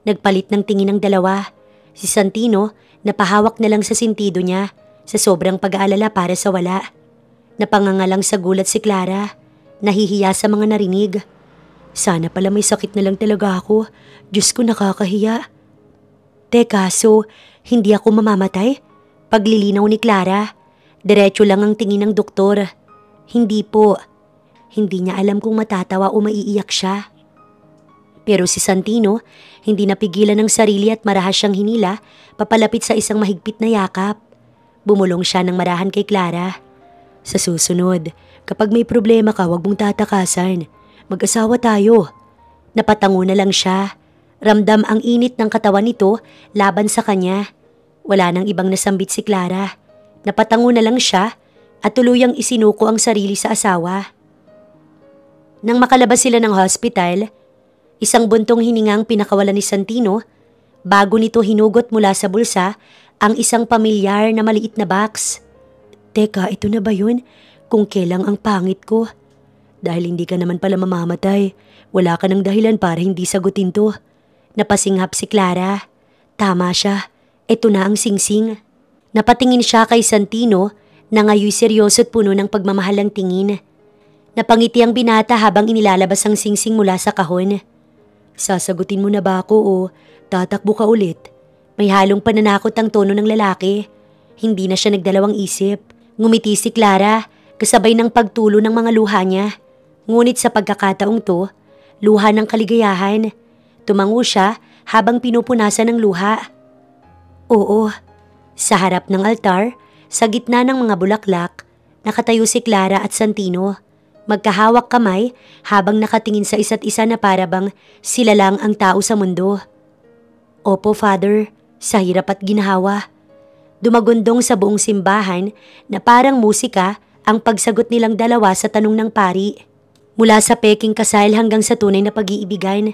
Nagpalit ng tingin ng dalawa. Si Santino napahawak na lang sa sentido niya sa sobrang pag-aalala para sa wala. Napangangalang sa gulat si Clara. Nahihiya sa mga narinig. Sana pala may sakit na lang talaga ako. Diyos ko, nakakahiya. Teka, so hindi ako mamamatay? Paglilinaw ni Clara, diretso lang ang tingin ng doktor. Hindi po. Hindi niya alam kung matatawa o maiiyak siya. Pero si Santino, hindi napigilan ng sarili at marahas siyang hinila papalapit sa isang mahigpit na yakap. Bumulong siya ng marahan kay Clara. Sa susunod, kapag may problema ka, huwag mong tatakasan. Mag-asawa tayo. Napatango na lang siya. Ramdam ang init ng katawan nito laban sa kanya. Wala nang ibang nasambit si Clara. Napatango na lang siya at tuluyang isinuko ang sarili sa asawa. Nang makalabas sila ng hospital, isang buntong hiningang pinakawalan ni Santino bago nito hinugot mula sa bulsa ang isang pamilyar na maliit na box. Teka, ito na ba yun? Kung kailang ang pangit ko. Dahil hindi ka naman pala mamamatay, wala ka ng dahilan para hindi sagutin to. Napasinghap si Clara. Tama siya, ito na ang singsing. Napatingin siya kay Santino na ngayoy seryoso at puno ng pagmamahal ang tingin. Napangiti ang binata habang inilalabas ang singsing mula sa kahon. Sasagutin mo na ba ako o tatakbo ka ulit? May halong pananakot ang tono ng lalaki. Hindi na siya nagdalawang isip. Ngumiti si Clara kasabay ng pagtulo ng mga luha niya. Ngunit sa pagkakataong to, luha ng kaligayahan. Tumango siya habang pinupunasan ng luha. Oo, sa harap ng altar, sa gitna ng mga bulaklak, nakatayo si Clara at Santino. Magkahawak kamay habang nakatingin sa isa't isa na parabang sila lang ang tao sa mundo. Opo, Father, sa hirap at ginhawa. Dumagundong sa buong simbahan na parang musika ang pagsagot nilang dalawa sa tanong ng pari. Mula sa peking kasal hanggang sa tunay na pag-iibigan.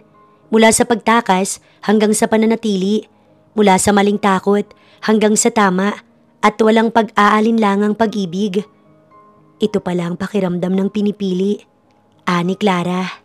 Mula sa pagtakas hanggang sa pananatili. Mula sa maling takot hanggang sa tama at walang pag-aalinlangang pag-ibig. Ito pala ang pakiramdam ng pinipili. Ani Clara.